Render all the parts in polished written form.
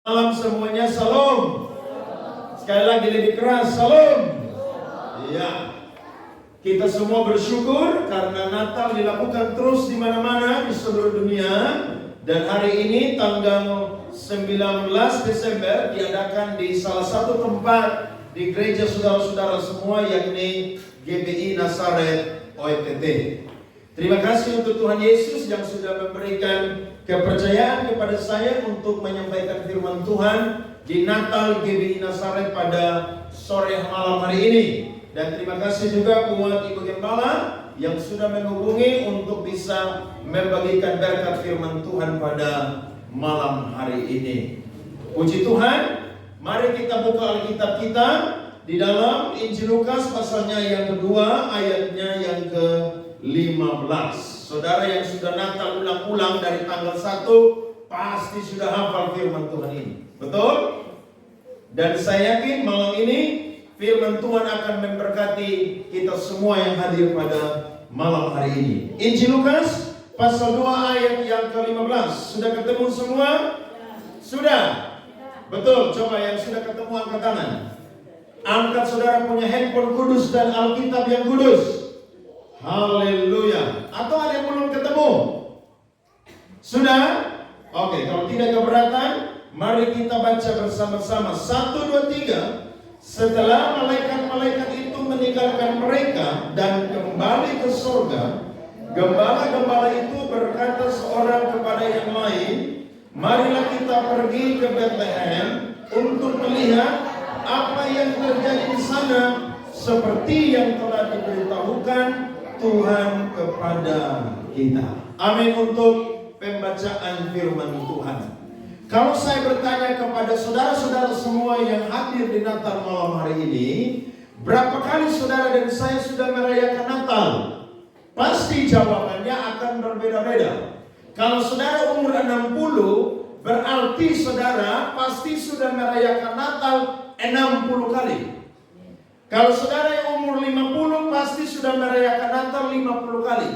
Malam semuanya, salam. Sekali lagi lebih keras, salam. Iya. Kita semua bersyukur karena Natal dilakukan terus di mana-mana di seluruh dunia. Dan hari ini tanggal 19 Desember diadakan di salah satu tempat di gereja saudara-saudara semua, yakni GBI Nazaret OETT. Terima kasih untuk Tuhan Yesus yang sudah memberikan kepercayaan kepada saya untuk menyampaikan firman Tuhan di Natal GBI Nazaret pada sore malam hari ini. Dan terima kasih juga buat Ibu Gembala yang sudah menghubungi untuk bisa membagikan berkat firman Tuhan pada malam hari ini. Puji Tuhan, mari kita buka Alkitab kita di dalam Injil Lukas pasalnya yang kedua, ayatnya yang ke-15. Saudara yang sudah Natal ulang-ulang dari tanggal 1 pasti sudah hafal firman Tuhan ini. Betul? Dan saya yakin malam ini firman Tuhan akan memberkati kita semua yang hadir pada malam hari ini. Injil Lukas pasal 2 ayat yang ke-15. Sudah ketemu semua? Sudah? Betul, coba yang sudah ketemu angkat tangan. Angkat saudara punya handphone kudus dan Alkitab yang kudus. Haleluya. Atau ada yang belum ketemu? Sudah? Oke, kalau tidak keberatan, mari kita baca bersama-sama. 1, 2, 3. Setelah malaikat-malaikat itu meninggalkan mereka dan kembali ke surga, gembala-gembala itu berkata seorang kepada yang lain, marilah kita pergi ke Bethlehem untuk melihat apa yang terjadi di sana, seperti yang telah diberitahukan Tuhan kepada kita. Amin untuk pembacaan firman Tuhan. Kalau saya bertanya kepada saudara-saudara semua yang hadir di Natal malam hari ini, berapa kali saudara dan saya sudah merayakan Natal? Pasti jawabannya akan berbeda-beda. Kalau saudara umur 60, berarti saudara pasti sudah merayakan Natal 60 kali. Kalau saudara yang umur 50 pasti sudah merayakan Natal 50 kali.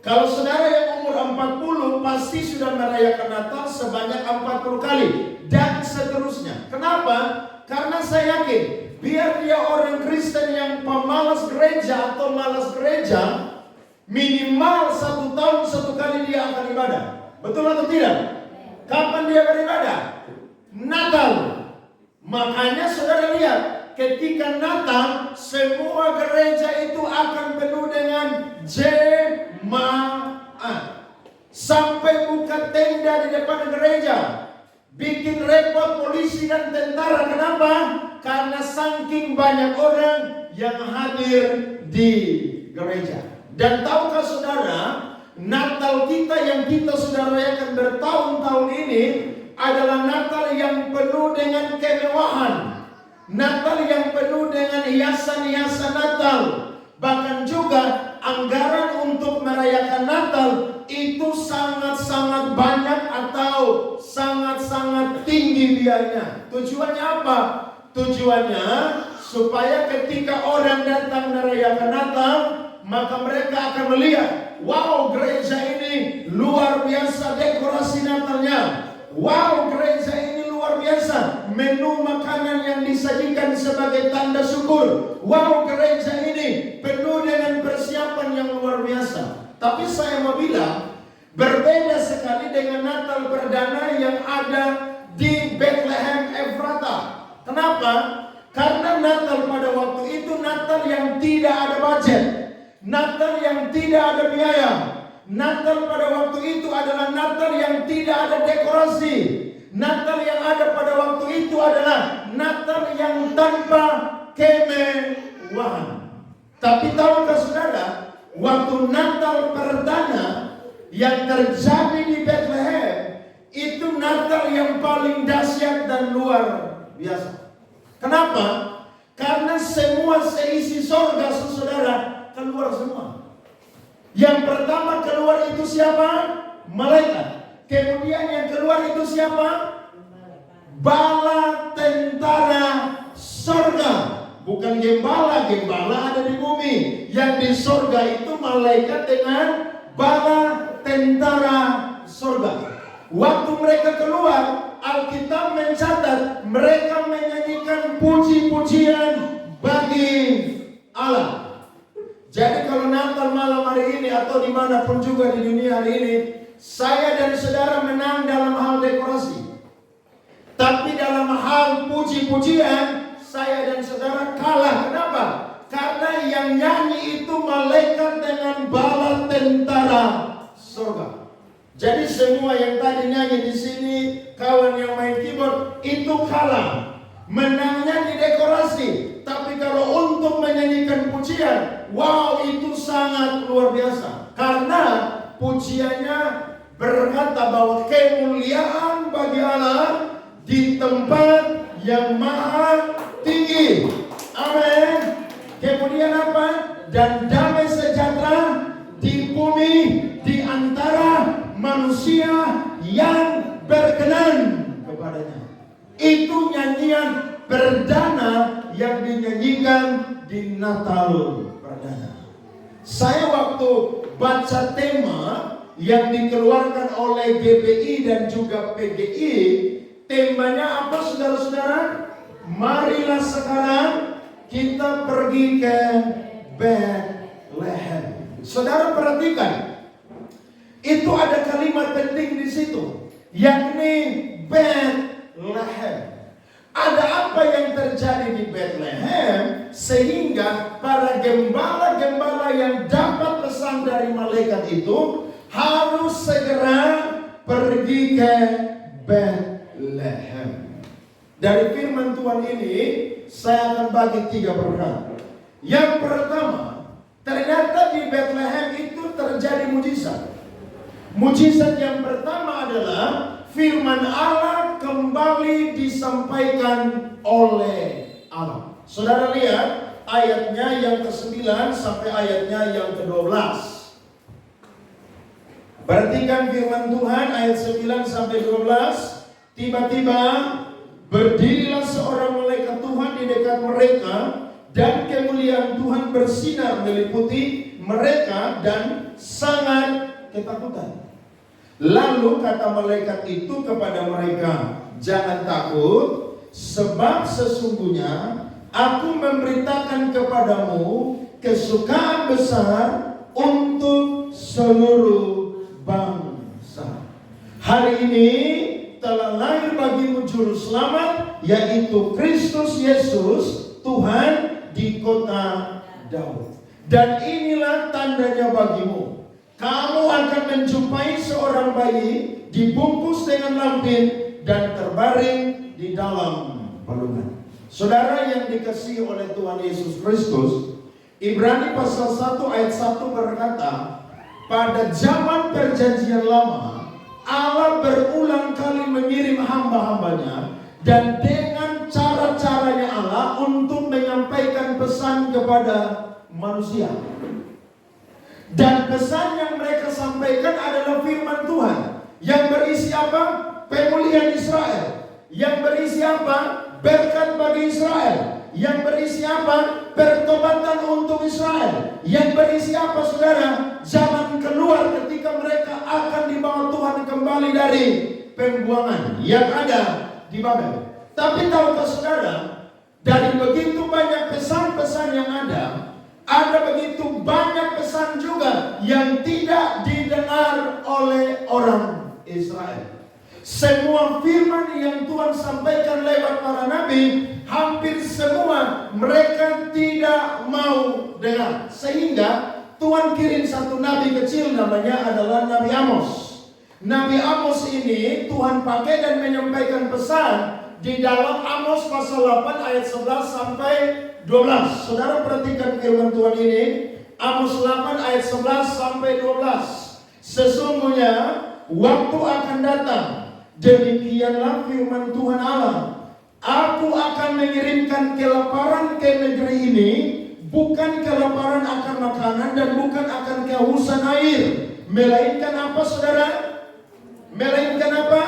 Kalau saudara yang umur 40 pasti sudah merayakan Natal sebanyak 40 kali. Dan seterusnya. Kenapa? Karena saya yakin biar dia orang Kristen yang pemalas gereja atau malas gereja, minimal 1 tahun 1 kali dia akan ibadah. Betul atau tidak? Kapan dia beribadah? Natal. Makanya saudara lihat, ketika Natal, semua gereja itu akan penuh dengan jemaat. Sampai buka tenda di depan gereja, bikin repot polisi dan tentara. Kenapa? Karena saking banyak orang yang hadir di gereja. Dan tahukah saudara, Natal kita yang kita sudah rayakan bertahun-tahun ini adalah Natal yang penuh dengan kemewahan. Natal yang penuh dengan hiasan-hiasan Natal. Bahkan juga anggaran untuk merayakan Natal itu sangat-sangat banyak atau sangat-sangat tinggi biayanya. Tujuannya apa? Tujuannya supaya ketika orang datang merayakan Natal, maka mereka akan melihat, wow, gereja ini luar biasa dekorasi Natalnya. Wow, gereja ini luar biasa menu makanan yang disajikan sebagai tanda syukur. Wow, gereja ini penuh dengan persiapan yang luar biasa. Tapi saya mau bilang, berbeda sekali dengan Natal perdana yang ada di Bethlehem Efrata. Kenapa? Karena Natal pada waktu itu Natal yang tidak ada budget, Natal yang tidak ada biaya. Natal pada waktu itu adalah Natal yang tidak ada dekorasi. Natal yang ada pada waktu itu adalah Natal yang tanpa kemewahan. Tapi tahukah saudara, waktu Natal perdana yang terjadi di Bethlehem, itu Natal yang paling dahsyat dan luar biasa. Kenapa? Karena semua seisi sorga saudara keluar semua. Yang pertama keluar itu siapa? Malaikat. Kemudian yang keluar itu siapa? Bala tentara sorga. Bukan gembala, gembala ada di bumi. Yang di sorga itu malaikat dengan bala tentara sorga. Waktu mereka keluar, Alkitab Alkitab mencatat mereka menyanyikan puji-pujian bagi Allah. Jadi kalau Natal malam hari ini atau dimanapun juga di dunia hari ini, saya dan saudara menang dalam hal dekorasi. Tapi dalam hal puji-pujian, saya dan saudara kalah. Kenapa? Karena yang nyanyi itu malaikat dengan bala tentara surga. Jadi semua yang tadi nyanyi di sini, kawan yang main keyboard, itu kalah. Menangnya di dekorasi. Tapi kalau untuk menyanyikan pujian, wow, itu sangat luar biasa. Karena pujiannya berkata bahwa kemuliaan bagi Allah di tempat yang maha tinggi. Amin. Kemudian apa? Dan damai sejahtera di bumi di antara manusia yang berkenan kepadanya. Itu nyanyian perdana yang dinyanyikan di Natal perdana. Saya waktu baca tema yang dikeluarkan oleh GBI dan juga PGI, temanya apa saudara-saudara? Marilah sekarang kita pergi ke Bethlehem. Saudara perhatikan, itu ada kalimat penting di situ, yakni Bethlehem. Ada apa yang terjadi di Bethlehem sehingga para gembala-gembala yang dapat pesan dari malaikat itu harus segera pergi ke Bethlehem. Dari firman Tuhan ini saya akan bagi 3 perkara. Yang pertama, ternyata di Bethlehem itu terjadi mujizat. Mujizat yang pertama adalah firman Allah kembali disampaikan oleh Allah. Saudara lihat ayatnya yang ke-9 sampai ayatnya yang ke-12. Perhatikan firman Tuhan ayat 9 sampai 12. Tiba-tiba berdirilah seorang malaikat Tuhan di dekat mereka, dan kemuliaan Tuhan bersinar meliputi mereka dan sangat ketakutan. Lalu kata malaikat itu kepada mereka, jangan takut, sebab sesungguhnya aku memberitakan kepadamu kesukaan besar untuk seluruh bangsa. Hari ini telah lahir bagimu juru selamat, yaitu Kristus Yesus Tuhan di kota Daud. Dan inilah tandanya bagimu, kamu akan menjumpai seorang bayi dibungkus dengan lampin dan terbaring di dalam palungan. Saudara yang dikasihi oleh Tuhan Yesus Kristus, Ibrani pasal 1 ayat 1 berkata, pada zaman perjanjian lama Allah berulang kali mengirim hamba-hambanya, dan dengan cara-caranya Allah untuk menyampaikan pesan kepada manusia. Dan pesan yang mereka sampaikan adalah firman Tuhan yang berisi apa? Pemulihan Israel. Yang berisi apa? Berkat bagi Israel. Yang berisi apa? Pertobatan untuk Israel. Yang berisi apa saudara? Jalan keluar ketika mereka akan dibawa Tuhan kembali dari pembuangan yang ada di Babel. Tapi tahukah saudara, dari begitu banyak pesan-pesan yang ada begitu banyak pesan juga yang tidak didengar oleh orang Israel. Semua firman yang Tuhan sampaikan lewat para nabi, hampir semua mereka tidak mau dengar. Sehingga Tuhan kirim satu nabi kecil, namanya adalah Nabi Amos. Nabi Amos ini Tuhan pakai dan menyampaikan pesan di dalam Amos pasal 8 ayat 11 sampai 12. Saudara perhatikan firman Tuhan ini, Amos 8 ayat 11 sampai 12. Sesungguhnya waktu akan datang, demikianlah firman Tuhan Allah, aku akan mengirimkan kelaparan ke negeri ini, bukan kelaparan akan makanan dan bukan akan kehausan air, melainkan apa saudara? Melainkan apa?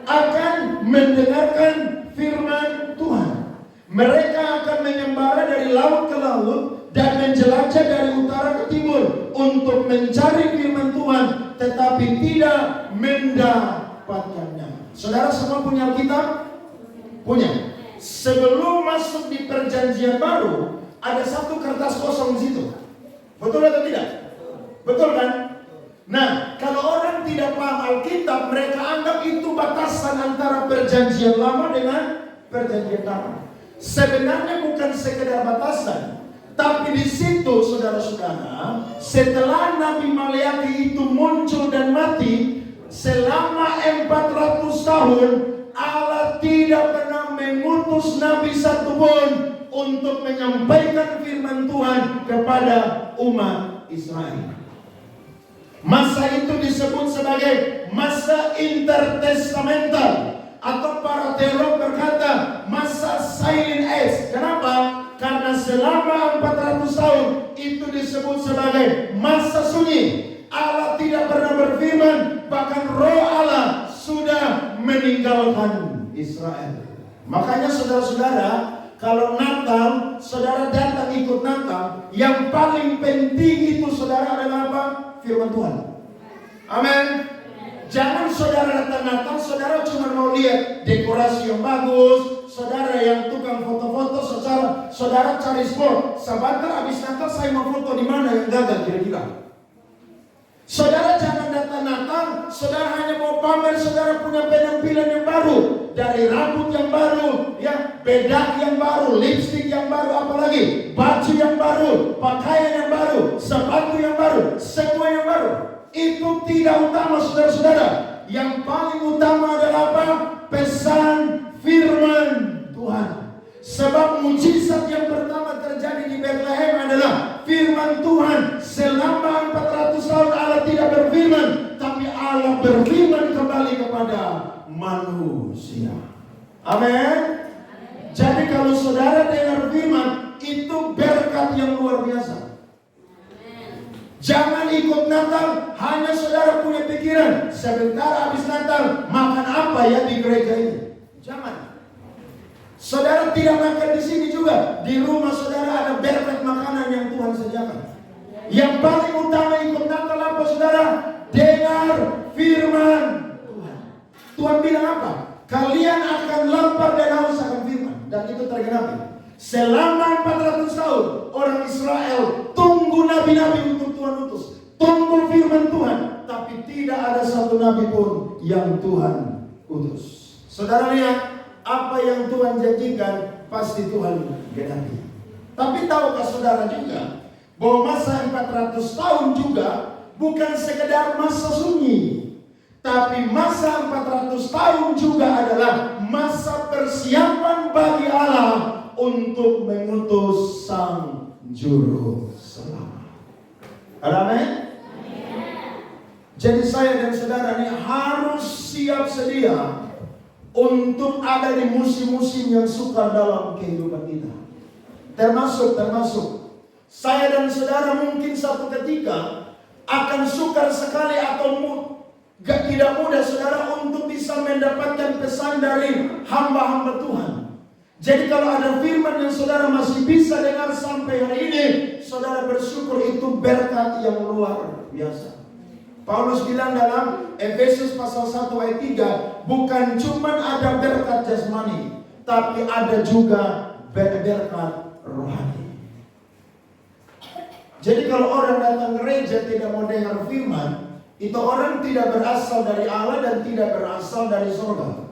Akan mendengarkan firman Tuhan. Mereka akan mengembara dari laut ke laut dan menjelajah dari utara ke timur untuk mencari firman Tuhan, tetapi tidak mendapatkannya. Saudara semua punya Alkitab? Punya. Sebelum masuk di perjanjian baru, ada satu kertas kosong di situ. Betul atau tidak? Betul kan? Nah, kalau orang tidak paham Alkitab, mereka anggap itu batasan antara perjanjian lama dengan perjanjian baru. Sebenarnya bukan sekedar batasan, tapi di situ saudara-saudara, setelah Nabi Maleakhi itu muncul dan mati, selama 400 tahun Allah tidak pernah mengutus Nabi satupun untuk menyampaikan firman Tuhan kepada umat Israel. Masa itu disebut sebagai masa intertestamental, atau para teolog berkata masa silent age. Kenapa? Karena selama 400 tahun itu disebut sebagai masa sunyi. Allah tidak pernah berfirman, bahkan Roh Allah sudah meninggalkan Israel. Makanya saudara-saudara, kalau Natal, saudara datang ikut Natal, yang paling penting itu saudara adalah apa? Firman Tuhan. Amin. Jangan saudara datang Natal, saudara cuma mau lihat dekorasi yang bagus, saudara yang tukang foto-foto, saudara cari sport. Sebentar habis Natal saya mau foto di mana yang gagal kira-kira. Saudara jangan datang Natal, saudara hanya mau pamer saudara punya penampilan yang baru, dari rambut yang baru, ya, bedak yang baru, lipstik yang baru, apalagi baju yang baru, pakaian yang baru, sepatu yang baru, semua yang baru. Itu tidak utama saudara-saudara. Yang paling utama adalah apa? Pesan firman Tuhan. Sebab mujizat yang pertama terjadi di Bethlehem adalah firman Tuhan. Selama 400 tahun Allah tidak berfirman, tapi Allah berfirman kembali kepada manusia. Amin. Jadi kalau saudara dengar firman, itu berkat yang luar biasa. Jangan ikut Natal hanya saudara punya pikiran, sebentar habis Natal makan apa ya di gereja ini. Jangan. Saudara tidak makan di sini juga, di rumah saudara ada berkat makanan yang Tuhan sediakan. Yang paling utama ikut Natal apa saudara? Dengar firman Tuhan. Tuhan bilang apa? Kalian akan lapar dan haus akan firman, dan itu tergenapi. Selama 400 tahun orang Israel tunggu nabi-nabi untuk Tuhan utus, tunggu firman Tuhan, tapi tidak ada satu nabi pun yang Tuhan utus. Saudara lihat, apa yang Tuhan janjikan pasti Tuhan genapi. Tapi tahukah saudara juga bahwa masa 400 tahun juga bukan sekedar masa sunyi, tapi masa 400 tahun juga adalah masa persiapan bagi Allah untuk mengutus Sang Juru Selamat. Amin. Jadi saya dan saudara ini harus siap sedia untuk ada di musim-musim yang sukar dalam kehidupan kita. Termasuk saya dan saudara mungkin satu ketika akan sukar sekali atau tidak mudah saudara untuk bisa mendapatkan pesan dari hamba-hamba Tuhan. Jadi kalau ada firman yang saudara masih bisa dengar sampai hari ini, saudara bersyukur, itu berkat yang luar biasa. Paulus bilang dalam Efesus pasal 1 ayat 3, bukan cuma ada berkat jasmani, tapi ada juga berkat rohani. Jadi kalau orang datang gereja tidak mau dengar firman, itu orang tidak berasal dari Allah dan tidak berasal dari surga.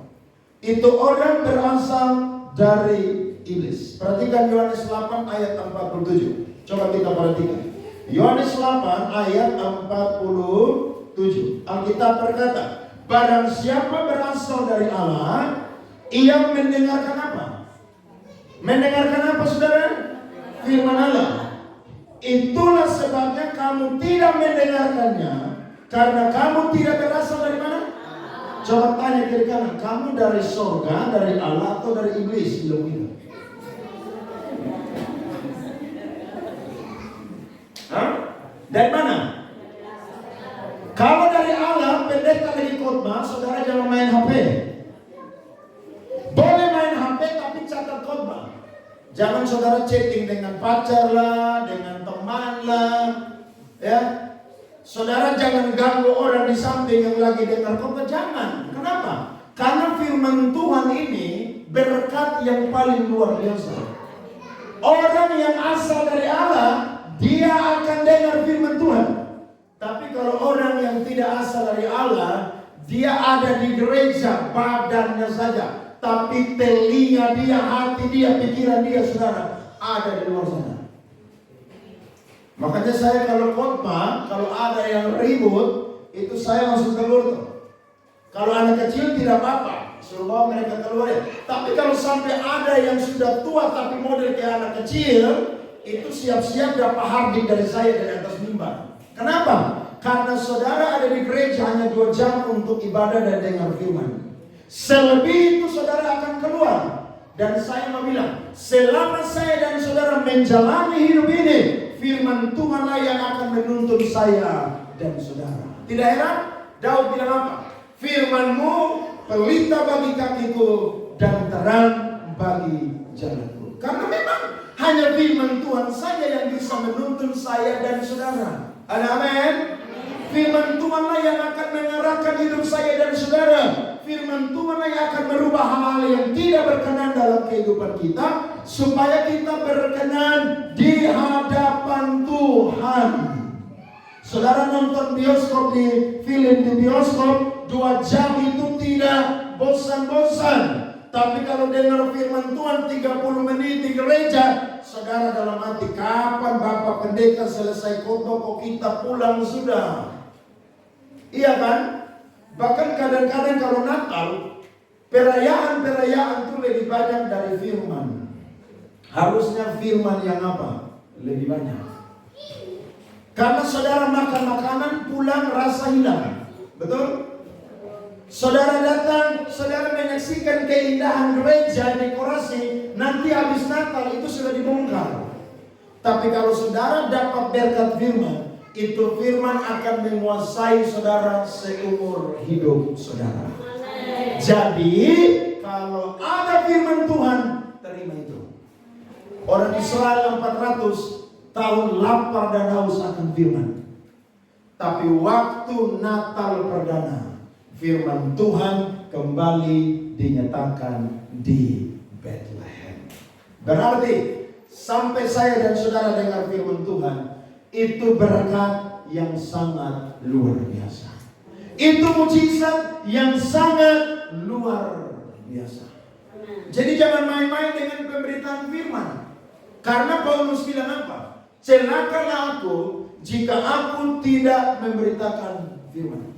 Itu orang berasal dari iblis. Perhatikan Yohanes 8 ayat 47. Coba kita perhatikan. Yohanes 8 ayat 47. Alkitab berkata, barang siapa berasal dari Allah, ia mendengarkan apa? Mendengarkan apa saudara? Firman Allah. Itulah sebabnya kamu tidak mendengarkannya, karena kamu tidak berasal dari mana? Coba tanya kiri kanan, kamu dari surga, dari Allah, atau dari iblis? Belum itu. Hah? Dari mana? Kalau dari Allah, pendeta lagi khotbah, saudara jangan main HP. Boleh main HP tapi catat khotbah. Jangan saudara chatting dengan pacar lah, dengan teman lah, ya. Saudara jangan ganggu orang di samping yang lagi dengar khotbah, jangan. Kenapa? Karena firman Tuhan ini berkat yang paling luar biasa. Orang yang asal dari Allah, dia akan dengar firman Tuhan. Tapi kalau orang yang tidak asal dari Allah, dia ada di gereja, badannya saja, tapi telinga dia, hati dia, pikiran dia, saudara, ada di luar sana. Makanya saya kalau khotbah, kalau ada yang ribut, itu saya langsung keluar tuh. Kalau anak kecil tidak apa-apa, suruh bawa mereka keluar ya. Tapi kalau sampai ada yang sudah tua tapi model kayak anak kecil, itu siap-siap dapat hardik dari saya dari atas mimbar. Kenapa? Karena saudara ada di gereja hanya 2 jam untuk ibadah dan dengar firman. Selebih itu saudara akan keluar. Dan saya mau bilang, selama saya dan saudara menjalani hidup ini, firman Tuhanlah yang akan menuntun saya dan saudara. Tidak heran? Daud bilang apa? Firman-Mu pelita bagi kakiku dan terang bagi jalanku. Karena memang hanya firman Tuhan saja yang bisa menuntun saya dan saudara. Ada amin? Firman Tuhanlah yang akan mengarahkan hidup saya dan saudara. Firman Tuhanlah yang akan merubah hal-hal yang tidak berkenan dalam kehidupan kita, supaya kita berkenan di hadapan Tuhan. Saudara nonton bioskop di film di bioskop 2 jam itu tidak bosan-bosan. Tapi kalau dengar firman Tuhan 30 menit di gereja, saudara dalam hati, kapan Bapak Pendeta selesai khotbah kok kita pulang sudah? Iya kan? Bahkan kadang-kadang kalau Natal, perayaan-perayaan itu lebih banyak dari firman. Harusnya firman yang apa? Lebih banyak. Karena saudara makan makanan pulang rasa hilang. Betul? Saudara datang, saudara menyaksikan keindahan gereja, dekorasi, nanti habis Natal itu sudah dibongkar. Tapi kalau saudara dapat berkat firman, itu firman akan menguasai saudara seumur hidup saudara. Jadi kalau ada firman Tuhan, terima itu. Orang Israel 400 tahun lapar dan haus akan firman. Tapi waktu Natal perdana, firman Tuhan kembali dinyatakan di Bethlehem. Berarti sampai saya dan saudara dengar firman Tuhan, itu berkat yang sangat luar biasa. Itu mujizat yang sangat luar biasa. Jadi jangan main-main dengan pemberitaan firman. Karena Paulus bilang apa? Celakalah aku jika aku tidak memberitakan firman.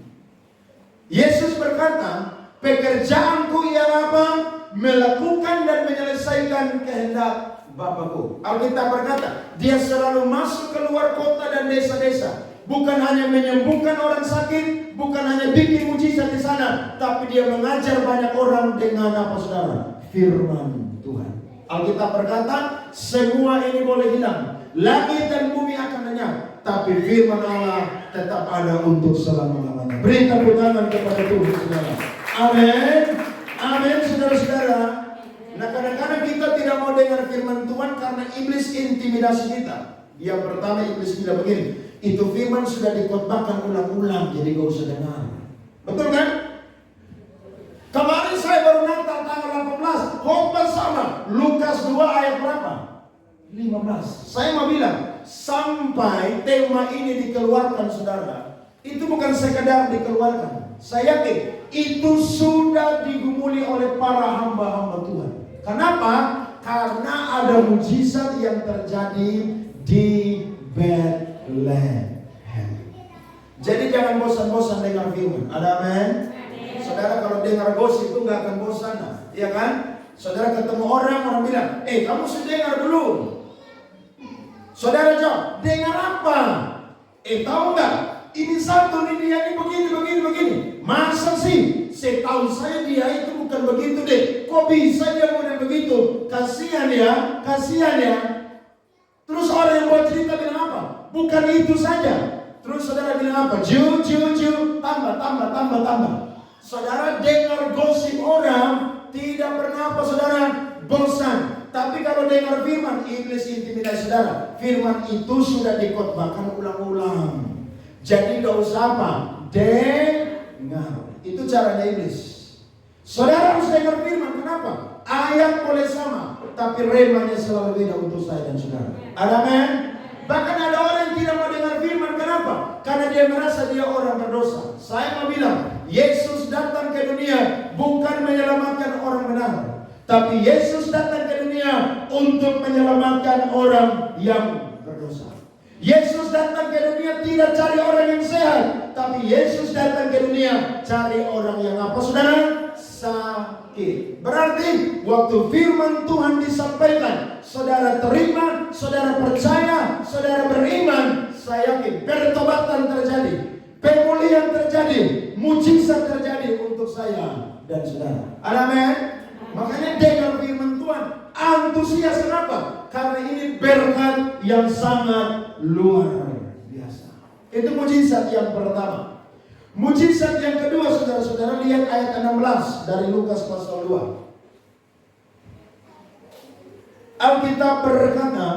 Yesus berkata, pekerjaanku ialah apa? Melakukan dan menyelesaikan kehendak Bapakku. Alkitab berkata, dia selalu masuk keluar kota dan desa-desa. Bukan hanya menyembuhkan orang sakit, bukan hanya bikin mujizat di sana, tapi dia mengajar banyak orang dengan apa saudara? Firman Tuhan. Alkitab berkata, semua ini boleh hilang, langit dan bumi akan lenyap, tapi firman Allah tetap ada untuk selama-lamanya. Beri tepuk tangan kepada Tuhan saudara. Amin. Amin saudara-saudara. Nah kadang-kadang kita tidak mau dengar firman Tuhan karena iblis intimidasi kita. Yang pertama iblis bilang begini, itu firman sudah dikhotbahkan ulang-ulang, jadi gak usah dengar. Betul kan? Kemarin saya baru Natal tanggal 18, khotbah sama, Lukas 2 ayat berapa? 15. Saya mau bilang, sampai tema ini dikeluarkan saudara, itu bukan sekedar dikeluarkan. Saya yakin itu sudah digumuli oleh para hamba-hamba Tuhan. Kenapa? Karena ada mujizat yang terjadi di Bethlehem. Jadi jangan bosan-bosan dengar firman. Ada amin? Saudara kalau dengar gosip itu nggak akan bosan, iya kan? Saudara ketemu orang bilang, kamu sudah dengar dulu. Saudara jawab, dengar apa? Tahu nggak? Ini satu, ini begini. Masa sih? Setahu saya dia itu bukan begitu deh. Kok bisa dia model begitu? Kasihan ya. Terus orang yang buat cerita bilang apa? Bukan itu saja. Terus saudara bilang apa? Ju, tambah. Saudara dengar gosip orang tidak pernah apa saudara? Bosan. Tapi kalau dengar firman, iblis intimidasi saudara. Firman itu sudah dikhotbahkan ulang-ulang. Jadi gak usah apa? Dengar. Itu caranya iblis. Saudara harus dengar firman. Kenapa? Ayat boleh sama, tapi remanya selalu beda untuk saya dan saudara. Amin. Bahkan ada orang yang tidak mau dengar firman. Kenapa? Karena dia merasa dia orang berdosa. Saya mau bilang, Yesus datang ke dunia bukan menyelamatkan orang benar, tapi Yesus datang ke dunia untuk menyelamatkan orang yang berdosa. Yesus datang ke dunia tidak cari orang yang sehat, tapi Yesus datang ke dunia cari orang yang apa, saudara? Sakit. Berarti waktu firman Tuhan disampaikan, saudara terima, saudara percaya, saudara beriman, saya yakin pertobatan terjadi, pemulihan terjadi, mujizat terjadi untuk saya dan saudara. Amin. Makanya dengar firman Tuhan antusias. Kenapa? Karena ini berkat yang sangat luar biasa. Itu mujizat yang pertama. Mujizat yang kedua, saudara-saudara, lihat ayat 16 dari Lukas pasal 2. Alkitab berkata,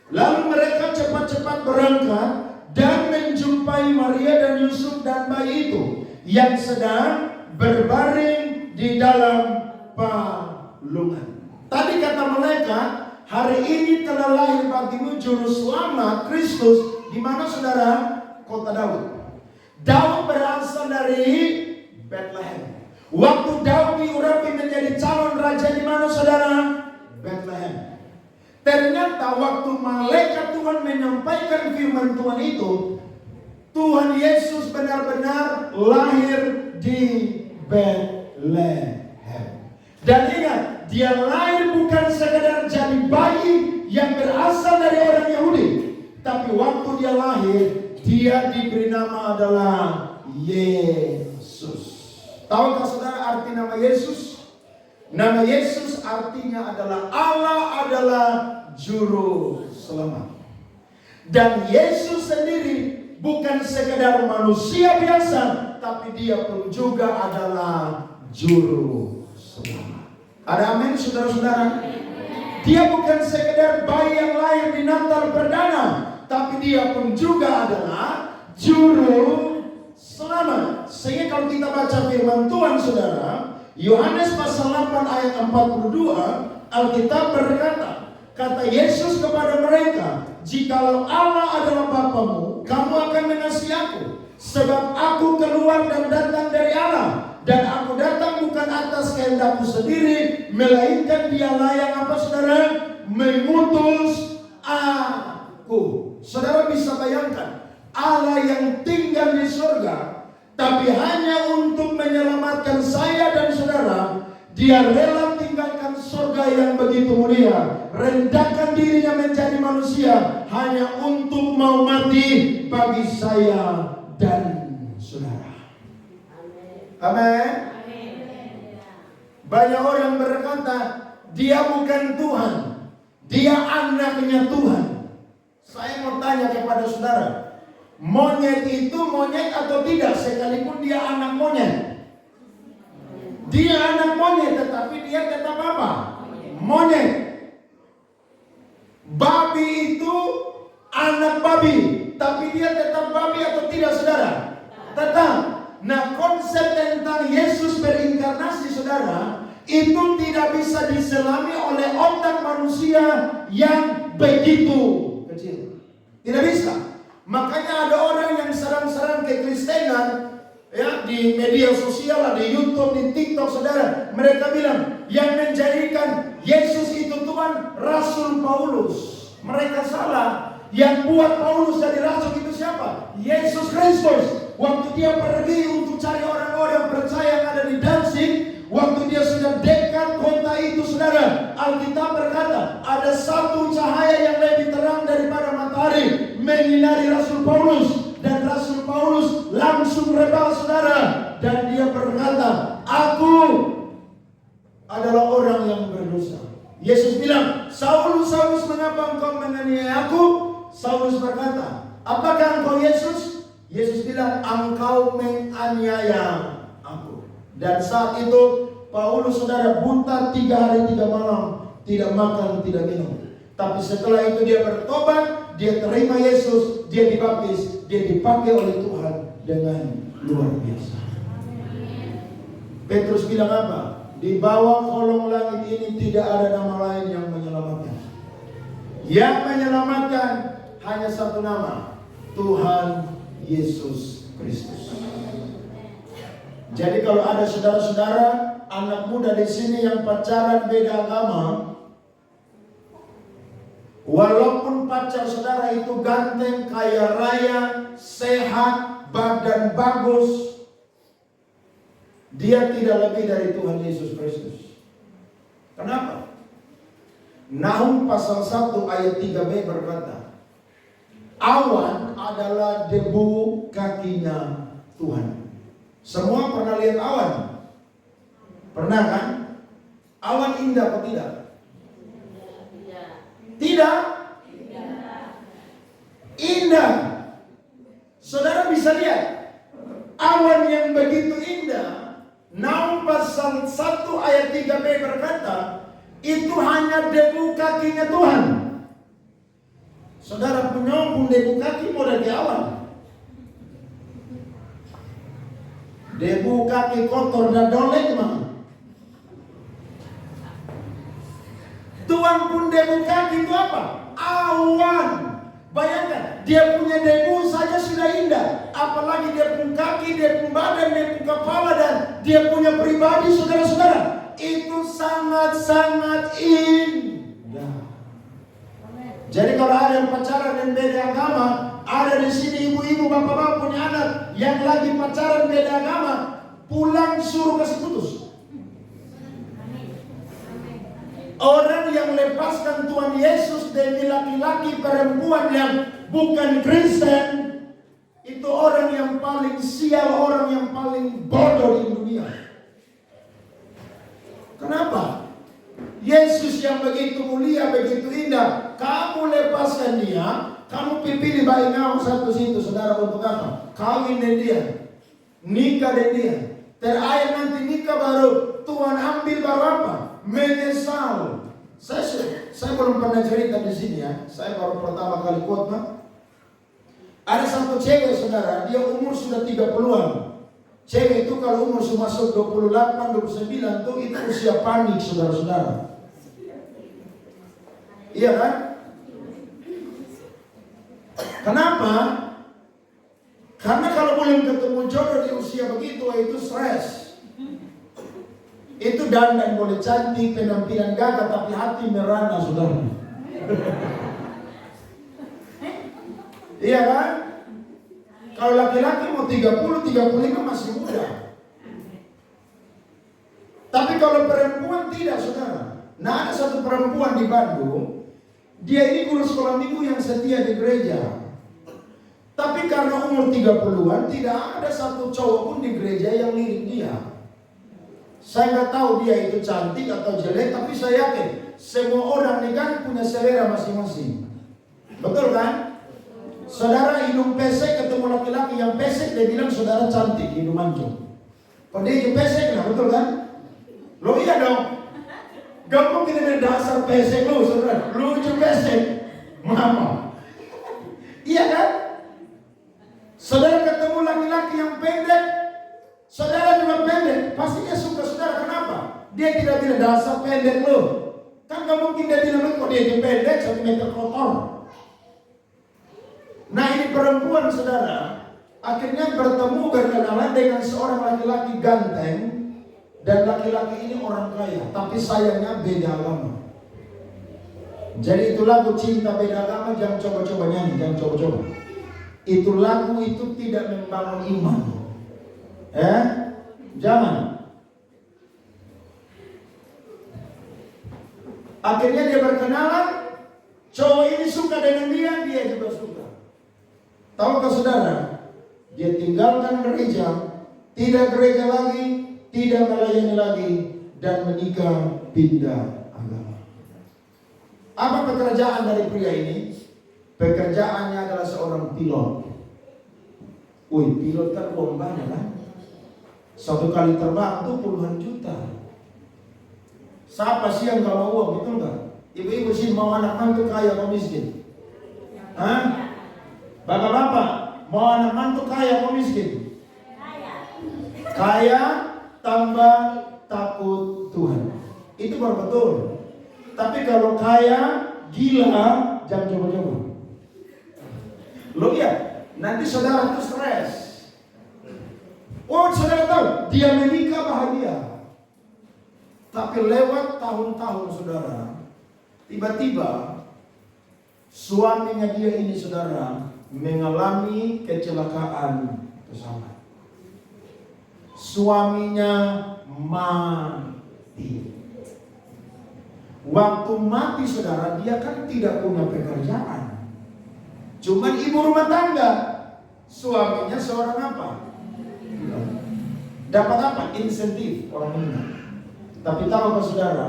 lalu mereka cepat-cepat berangkat dan menjumpai Maria dan Yusuf dan bayi itu yang sedang berbaring di dalam palungan. Tadi kata malaikat, hari ini telah lahir bagimu juru selamat Kristus. Di mana, saudara? Kota Daud. Daud berasal dari Bethlehem. Waktu Daud diurapi menjadi calon raja di mana, saudara? Bethlehem. Ternyata waktu malaikat Tuhan menyampaikan firman Tuhan itu, Tuhan Yesus benar-benar lahir di Bethlehem. Dan ingat, dia lahir bukan sekedar jadi bayi yang berasal dari orang Yahudi, tapi waktu dia lahir, dia diberi nama adalah Yesus. Tahukah saudara arti nama Yesus? Nama Yesus artinya adalah Allah adalah juru selamat. Dan Yesus sendiri bukan sekedar manusia biasa, tapi dia pun juga adalah juru selamat. Ada amin, saudara-saudara? Dia bukan sekedar bayi yang lahir di Natal perdana, tapi dia pun juga adalah juru selamat. Sehingga kalau kita baca firman Tuhan, saudara, Yohanes pasal 8 ayat 42, Alkitab berkata, kata Yesus kepada mereka, jikalau Allah adalah Bapamu, kamu akan mengasihi aku, sebab aku keluar dan datang dari Allah. Dan aku datang bukan atas kehendakku sendiri, melainkan dialah yang apa, saudara? Mengutus aku. Saudara bisa bayangkan, Allah yang tinggal di surga, tapi hanya untuk menyelamatkan saya dan saudara, dia rela tinggalkan surga yang begitu mulia, rendahkan dirinya menjadi manusia, hanya untuk mau mati bagi saya dan saudara. Amin. Banyak orang berkata, dia bukan Tuhan, dia anaknya Tuhan. Saya mau tanya kepada saudara, monyet itu monyet atau tidak, sekalipun dia anak monyet? Dia anak monyet, tetapi dia tetap apa? Monyet. Babi itu anak babi, tapi dia tetap babi atau tidak, saudara? Tetap. Nah, konsep tentang Yesus berinkarnasi, saudara, itu tidak bisa diselami oleh otak manusia yang begitu kecil. Tidak bisa. Makanya ada orang yang serang-serang kekristenan, ya, di media sosial, di YouTube, di TikTok, saudara. Mereka bilang yang menjadikan Yesus itu Tuhan Rasul Paulus. Mereka salah. Yang buat Paulus jadi rasul itu siapa? Yesus Kristus. Waktu dia pergi untuk cari orang-orang percaya yang ada di Danzig, waktu dia sudah dekat kota itu, saudara, Alkitab berkata ada satu cahaya yang lebih terang daripada matahari menyinari Rasul Paulus, dan Rasul Paulus langsung rebel, saudara, dan dia berkata, aku adalah orang yang berdosa. Yesus bilang, Saulus, Saulus, mengapa engkau menganiaya aku? Saulus berkata, apakah engkau Yesus? Yesus bilang, engkau menganiaya aku. Dan saat itu Paulus, saudara, buta 3 hari 3 malam, tidak makan, tidak minum. Tapi setelah itu dia bertobat, dia terima Yesus, dia dibaptis, dia dipakai oleh Tuhan dengan luar biasa. Petrus bilang apa? Di bawah kolong langit ini tidak ada nama lain yang menyelamatkan. Yang menyelamatkan hanya satu nama, Tuhan Yesus Kristus. Jadi kalau ada saudara-saudara, anak muda di sini yang pacaran beda agama, walaupun pacar saudara itu ganteng, kaya raya, sehat, badan bagus, dia tidak lebih dari Tuhan Yesus Kristus. Kenapa? Nahum pasal 1 ayat 3b berkata, awan adalah debu kakinya Tuhan. Semua pernah lihat awan? Pernah kan? Awan indah atau tidak? Tidak? Indah. Saudara bisa lihat awan yang begitu indah. Nahum pasal 1 ayat 3b berkata, itu hanya debu kakinya Tuhan. Saudara penyombong debu kaki mau dari awan. Debu kaki kotor dan dolek mana? Tuhan pun debu kaki itu apa? Awan. Bayangkan, dia punya debu saja sudah indah. Apalagi dia punya kaki, dia punya badan, dia punya kepala, dan dia punya pribadi, saudara-saudara. Itu sangat-sangat indah. Jadi kalau ada yang pacaran dan beda agama, ada di sini ibu-ibu, bapak-bapak punya anak yang lagi pacaran beda agama, pulang suruh kasih putus. Orang yang lepaskan Tuhan Yesus demi laki-laki perempuan yang bukan Kristen, itu orang yang paling sial, orang yang paling bodoh di dunia. Kenapa? Yesus yang begitu mulia, begitu indah, kamu lepaskan dia, kamu pilih bayi ngau satu situ, saudara, untuk apa? Kawin dengan dia, nikah dengan dia, terakhir nanti nikah baru Tuhan ambil baru apa? Menyesal. Saya belum pernah cerita di sini ya. Saya baru pertama kali khotbah. Ada satu cewek, saudara, dia umur sudah 30-an. Cewek itu kalau umur sudah masuk 28, 29 tuh itu usia panik, saudara-saudara. Iya kan? Kenapa? Karena kalau belum ketemu jodoh di usia begitu, itu stres. Itu dandan boleh cantik, penampilan gagah, tapi hati merana, saudara. Iya kan? Kalau laki-laki mau 30, 35 masih muda. Tapi kalau perempuan tidak, saudara. Nah, ada satu perempuan di Bandung, dia ini guru sekolah minggu yang setia di gereja. Tapi karena umur 30-an, tidak ada satu cowok pun di gereja yang lirik dia. Saya nggak tahu dia itu cantik atau jelek, tapi saya yakin semua orang ini kan punya selera masing-masing. Betul kan? Saudara hidung pesek ketemu laki-laki yang pesek, dia bilang saudara cantik hidung mancung. Kalau dia hidung pesek, nah betul kan? Lo iya dong. Gak mungkin ada dasar pesek lo, saudara. Lucu pesek, mama. Iya kan? Saudara ketemu laki-laki yang pendek, saudara juga pendek, pasti dia suka saudara. Kenapa? Dia tidak bilang dasar pendek lo. Kan gak mungkin dia bilang kok dia pendek 1 meter kotor. Nah ini perempuan, saudara, akhirnya bertemu berkenalan dengan seorang laki-laki ganteng, dan laki-laki ini orang kaya, tapi sayangnya beda agama. Jadi itu lagu cinta beda agama, jangan coba-coba nyanyi, jangan coba-coba. Itu lagu itu tidak membangun iman. Jangan. Akhirnya dia berkenalan, cowok ini suka dengan dia, dia juga suka. Tahukah saudara, dia tinggalkan gereja, tidak gereja lagi, tidak melayani lagi, dan menikah pindah agama. Apa pekerjaan dari pria ini? Pekerjaannya adalah seorang pilot. Wih, pilot kan uang banyak kan? Satu kali terbang itu puluhan juta. Siapa sih yang gak mau uang, betul gak? Ibu-ibu sih mau anak mantu kaya atau miskin? Hah? Bapak-bapak, mau anak mantu kaya atau miskin? Kaya. tambah takut Tuhan. Itu baru betul. Tapi kalau kaya, gila, jangan coba-coba. Lo lihat, nanti saudara tuh stres. Oh, saudara tahu, dia menikah bahagia. Tapi lewat tahun-tahun saudara, tiba-tiba suaminya dia ini saudara mengalami kecelakaan pesawat. Suaminya mati. Waktu mati saudara, dia kan tidak punya pekerjaan. Cuman ibu rumah tangga. Suaminya seorang apa? Dapat apa? Insentif orang meninggal. Tapi tahukah saudara,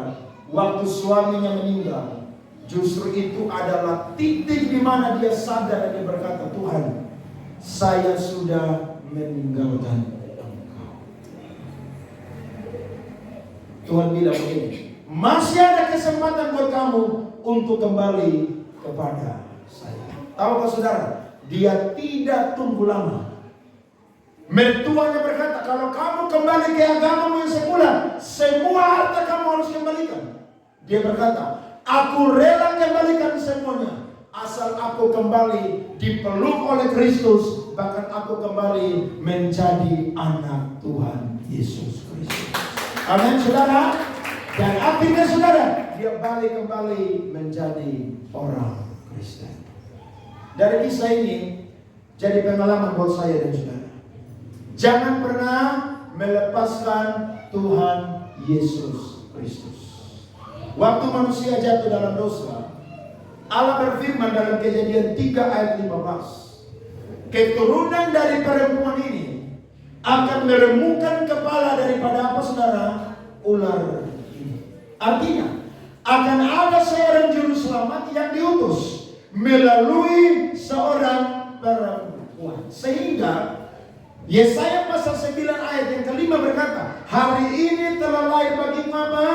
waktu suaminya meninggal, justru itu adalah titik di mana dia sadar dan dia berkata, Tuhan, saya sudah meninggalkan Engkau. Tuhan bilang begini, masih ada kesempatan buat kamu untuk kembali kepada saya. Tahukah saudara, dia tidak tunggu lama. Mertuanya berkata, kalau kamu kembali ke agamamu yang semula, semua harta kamu harus kembalikan. Dia berkata, aku rela kembalikan semuanya, asal aku kembali dipeluk oleh Kristus, bahkan aku kembali menjadi anak Tuhan Yesus Kristus. Amin saudara. Dan akhirnya saudara, dia balik kembali menjadi orang Kristen. Dari kisah ini jadi pengalaman buat saya dan saudara. Jangan pernah melepaskan Tuhan Yesus Kristus. Waktu manusia jatuh dalam dosa, Allah berfirman dalam Kejadian 3 ayat 15, keturunan dari perempuan ini akan meremukkan kepala daripada apa saudara? Ular ini. Artinya, akan ada seorang juru selamat yang diutus melalui seorang perempuan. Sehingga Yesaya pasal 9 ayat yang kelima berkata, hari ini telah lahir bagimu apa?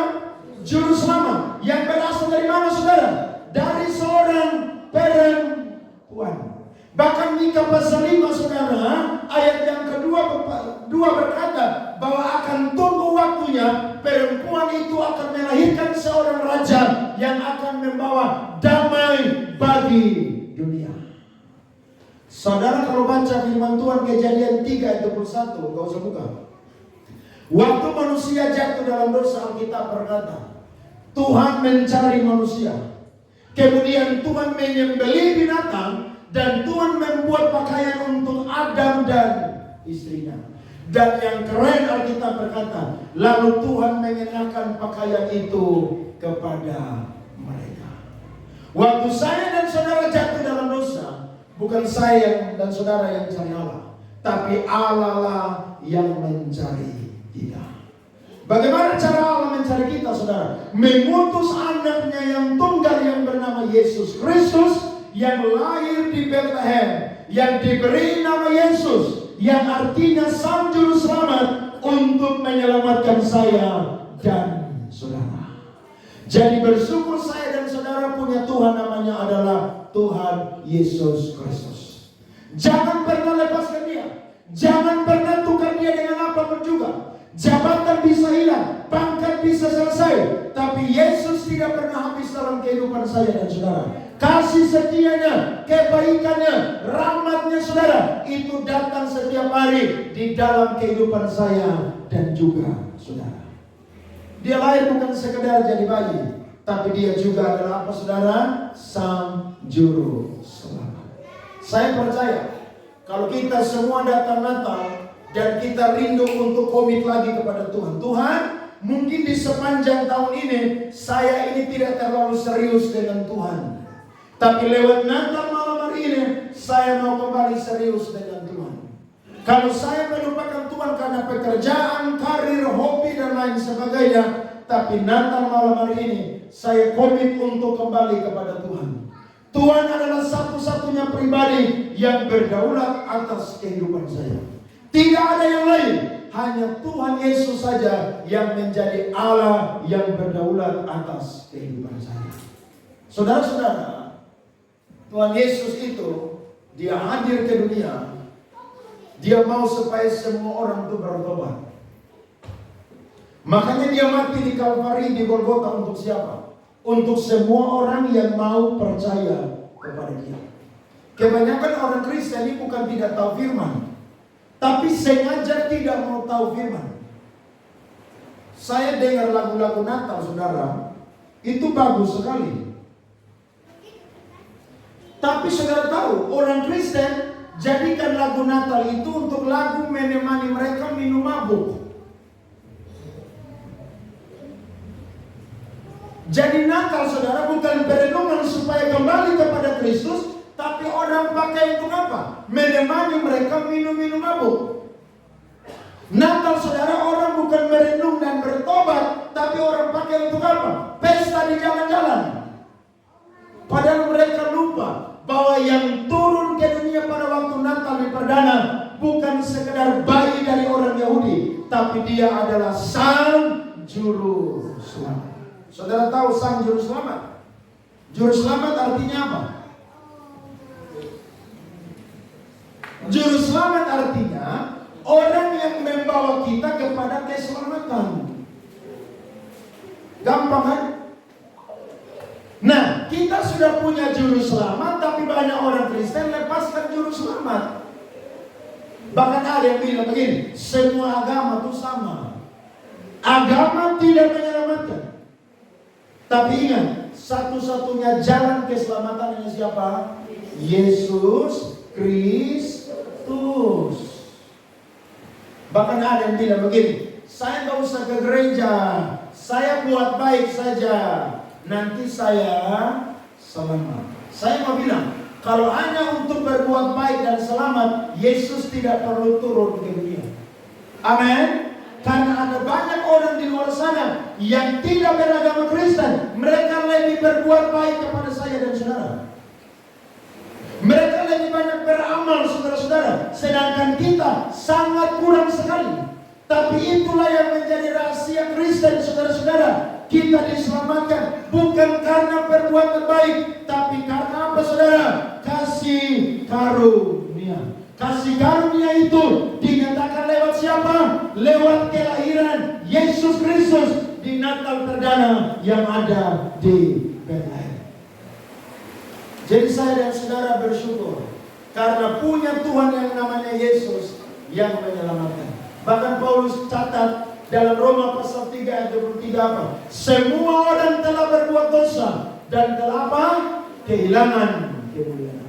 Juru selamat. Yang berasal dari mana saudara? Dari seorang perempuan. Bahkan Mika pasal 5 saudara, ayat yang kedua berkata bahwa akan tunggu waktunya, perempuan itu akan melahirkan seorang raja yang akan membawa damai bagi dunia. Saudara kalau baca firman Tuhan Kejadian 3 ayat 21, gak usah buka. Waktu manusia jatuh dalam dosa, Alkitab berkata, Tuhan mencari manusia. Kemudian Tuhan menyembelih binatang dan Tuhan membuat pakaian untuk Adam dan istrinya. Dan yang keren Alkitab berkata, lalu Tuhan mengenakan pakaian itu kepada mereka. Waktu saya dan saudara jatuh dalam dosa, bukan saya dan saudara yang cari Allah, tapi Allah lah yang mencari kita. Bagaimana cara Allah mencari kita saudara? Mengutus anaknya yang tunggal yang bernama Yesus Kristus, yang lahir di Bethlehem, yang diberi nama Yesus, yang artinya Sang Juru Selamat, untuk menyelamatkan saya dan saudara. Jadi bersyukur saya dan saudara punya Tuhan, namanya adalah Tuhan Yesus Kristus. Jangan pernah lepaskan dia. Jangan pernah tukar dia dengan apapun juga. Jabatan bisa hilang, pangkat bisa selesai, tapi Yesus tidak pernah habis dalam kehidupan saya dan saudara. Kasih setianya, kebaikannya, rahmatnya saudara, itu datang setiap hari di dalam kehidupan saya dan juga saudara. Dia lahir bukan sekedar jadi bayi, tapi dia juga adalah apa saudara? Sang Juru Selamat. Saya percaya kalau kita semua datang Natal dan kita rindu untuk komit lagi kepada Tuhan. Tuhan, mungkin di sepanjang tahun ini saya ini tidak terlalu serius dengan Tuhan, tapi lewat Natal malam hari ini saya mau kembali serius dengan Tuhan. Kalau saya melupakan Tuhan karena pekerjaan, karir, hobi dan lain sebagainya, tapi Natal malam hari ini saya komit untuk kembali kepada Tuhan. Tuhan adalah satu-satunya pribadi yang berdaulat atas kehidupan saya. Tidak ada yang lain, hanya Tuhan Yesus saja yang menjadi Allah yang berdaulat atas kehidupan saya. Saudara-saudara, Tuhan Yesus itu, dia hadir ke dunia, dia mau supaya semua orang itu bertobat. Makanya dia mati di Kalvari, di Golgota untuk siapa? Untuk semua orang yang mau percaya kepada dia. Kebanyakan orang Kristen ini bukan tidak tahu firman, tapi sengaja tidak mau tahu firman. Saya dengar lagu-lagu Natal, saudara, itu bagus sekali. Tapi saudara tahu, orang Kristen jadikan lagu Natal itu untuk lagu menemani mereka minum mabuk. Jadi Natal, saudara, bukan perenungan supaya kembali kepada Kristus, tapi orang pakai untuk apa? Menemani mereka minum-minum mabuk. Natal, saudara, orang bukan merenung dan bertobat, tapi orang pakai untuk apa? Pesta di jalan-jalan. Padahal mereka lupa bahwa yang turun ke dunia pada waktu Natal di perdana bukan sekedar bayi dari orang Yahudi, tapi dia adalah Sang Juru Selamat. Saudara tahu Sang Juru Selamat? Juru Selamat artinya apa? Juru Selamat artinya orang yang membawa kita kepada keselamatan. Gampang kan? Nah, kita sudah punya Juru Selamat, tapi banyak orang Kristen lepaskan Juru Selamat. Bahkan ada yang bilang begini, semua agama itu sama. Agama tidak menyelamatkan. Tapi ingat, satu-satunya jalan keselamatan hanya siapa? Yesus Kristus. Bahkan ada yang bilang begini, saya nggak usah ke gereja, saya buat baik saja, nanti saya selamat. Saya mau bilang, kalau hanya untuk berbuat baik dan selamat, Yesus tidak perlu turun ke dunia. Amin. Karena ada banyak orang di luar sana yang tidak beragama Kristen. Mereka lebih berbuat baik kepada saya dan saudara. Mereka lebih banyak beramal, saudara-saudara. Sedangkan kita sangat kurang sekali. Tapi itulah yang menjadi rahasia Kristen, saudara-saudara. Kita diselamatkan bukan karena perbuatan baik, tapi karena apa, saudara? Kasih karunia. Kasih karunia itu dinyatakan lewat siapa? Lewat kelahiran Yesus Kristus di Natal perdana yang ada di Betlehem. Jadi saya dan saudara bersyukur karena punya Tuhan yang namanya Yesus yang menyelamatkan. Bahkan Paulus catat dalam Roma pasal 3 ayat 23 apa? Semua orang telah berbuat dosa dan telah apa? Kehilangan kemuliaan.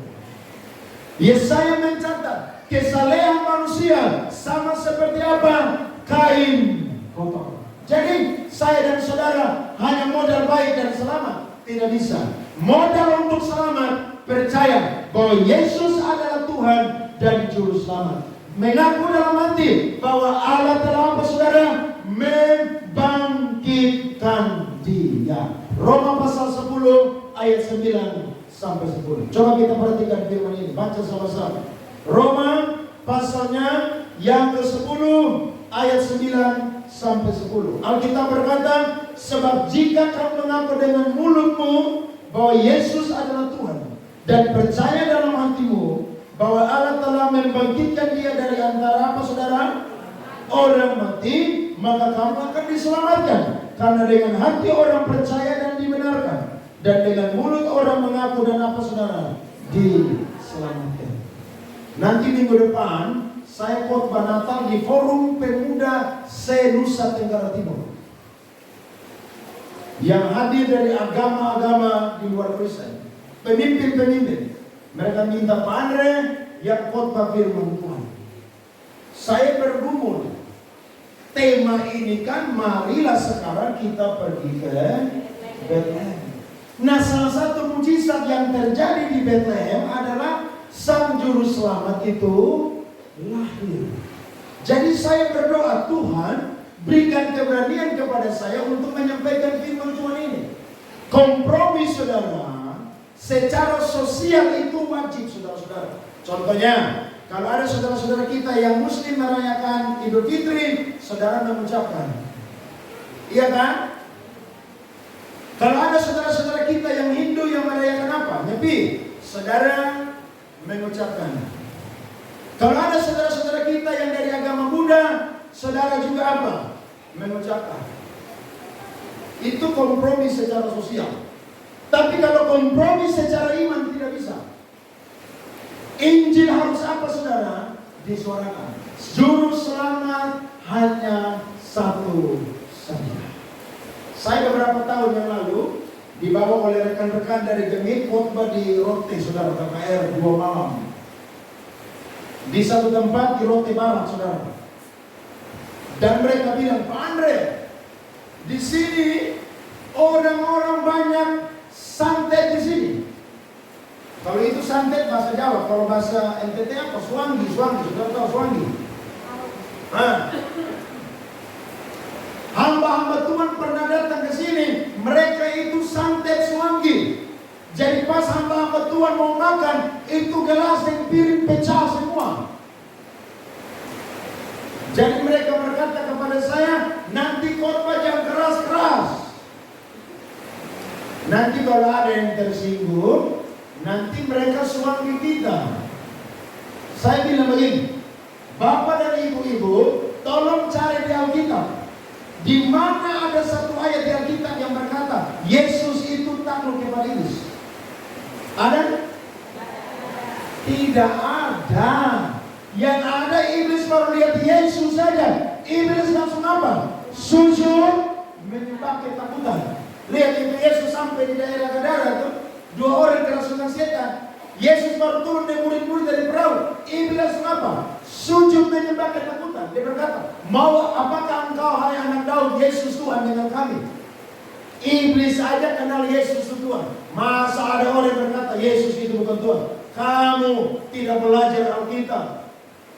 Yesaya mencatat kesalehan manusia sama seperti apa? Kain kotor. Jadi saya dan saudara hanya modal baik dan selamat tidak bisa. Modal untuk selamat percaya bahwa Yesus adalah Tuhan dan Juru Selamat. Mengaku dalam hati bahwa Allah telah apa, saudara? Membangkitkan Dia. Roma pasal 10 ayat 9 sampai 10. Coba kita perhatikan firman ini, baca sama-sama. Roma pasalnya yang ke-10 ayat 9 sampai 10. Alkitab berkata, sebab jika kamu mengaku dengan mulutmu bahwa Yesus adalah Tuhan dan percaya dalam hatimu bahwa Allah telah membangkitkan Dia dari antara apa, saudara? Orang mati, maka kamu akan diselamatkan. Karena dengan hati orang percaya dan dibenarkan, dan dengan mulut orang mengaku dan apa, saudara? Diselamatkan. Nanti minggu depan saya khotbah Natal di Forum Pemuda se-Nusa Tenggara Timur. Yang hadir dari agama-agama di luar Kristen, pemimpin-pemimpin. Mereka minta Pak Andre yang khotbah firman Tuhan. Saya bergumul, tema ini kan marilah sekarang kita pergi ke Betlehem. Nah, salah satu mujizat yang terjadi di Betlehem adalah Sang Juru Selamat itu lahir. Jadi saya berdoa, Tuhan berikan keberanian kepada saya untuk menyampaikan firman Tuhan ini. Kompromi, saudara, secara sosial itu wajib, saudara-saudara. Contohnya, kalau ada saudara-saudara kita yang Muslim merayakan Idul Fitri, saudara mengucapkan, iya kan? Kalau ada saudara-saudara kita yang Hindu yang merayakan apa? Nyepi, saudara mengucapkan. Kalau ada saudara-saudara kita yang dari agama Buddha, saudara juga apa? memecahkan. Itu kompromi secara sosial. Tapi kalau kompromi secara iman tidak bisa. Injil harus apa saudara? Disuarakan. Juru selamat hanya satu saja. Saya beberapa tahun yang lalu dibawa oleh rekan-rekan dari Gemit khotbah di Rote, saudara, KKR 2 malam. Di satu tempat di Rote Barat, saudara. Dan mereka bilang, Pak Andre, di sini orang-orang banyak santet di sini. Kalau itu santet bahasa Jawa, kalau bahasa NTT apa? Swangi, saudara tahu Swangi? Hamba-hamba Tuhan pernah datang ke sini, mereka itu santet Swangi. Jadi pas hamba-hamba Tuhan mau makan, itu gelas dan piring pecah semua. Jadi mereka berkata kepada saya, nanti khotbah jangan keras-keras. Nanti kalau ada yang tersinggung, nanti mereka Swangi kita. Saya bilang begini, Bapak dan Ibu-ibu, tolong cari di Alkitab. Di mana ada satu ayat di Alkitab yang berkata, Yesus itu takluk kepada iblis? Ada? Tidak ada. Yang ada iblis baru lihat Yesus saja. Iblis langsung apa? Sujud, menyembah ketakutan. Lihat itu Yesus sampai di daerah Gadara tuh, 2 orang kerasukan setan. Yesus baru turun dari murid-murid dari perahu. Iblis langsung apa? Sujud menyembah ketakutan. Dia berkata, mau apakah engkau hai anak Daud, Yesus Tuhan dengan kami? Iblis aja kenal Yesus itu Tuhan. Masa ada orang yang berkata Yesus itu bukan Tuhan? Kamu tidak belajar Alkitab.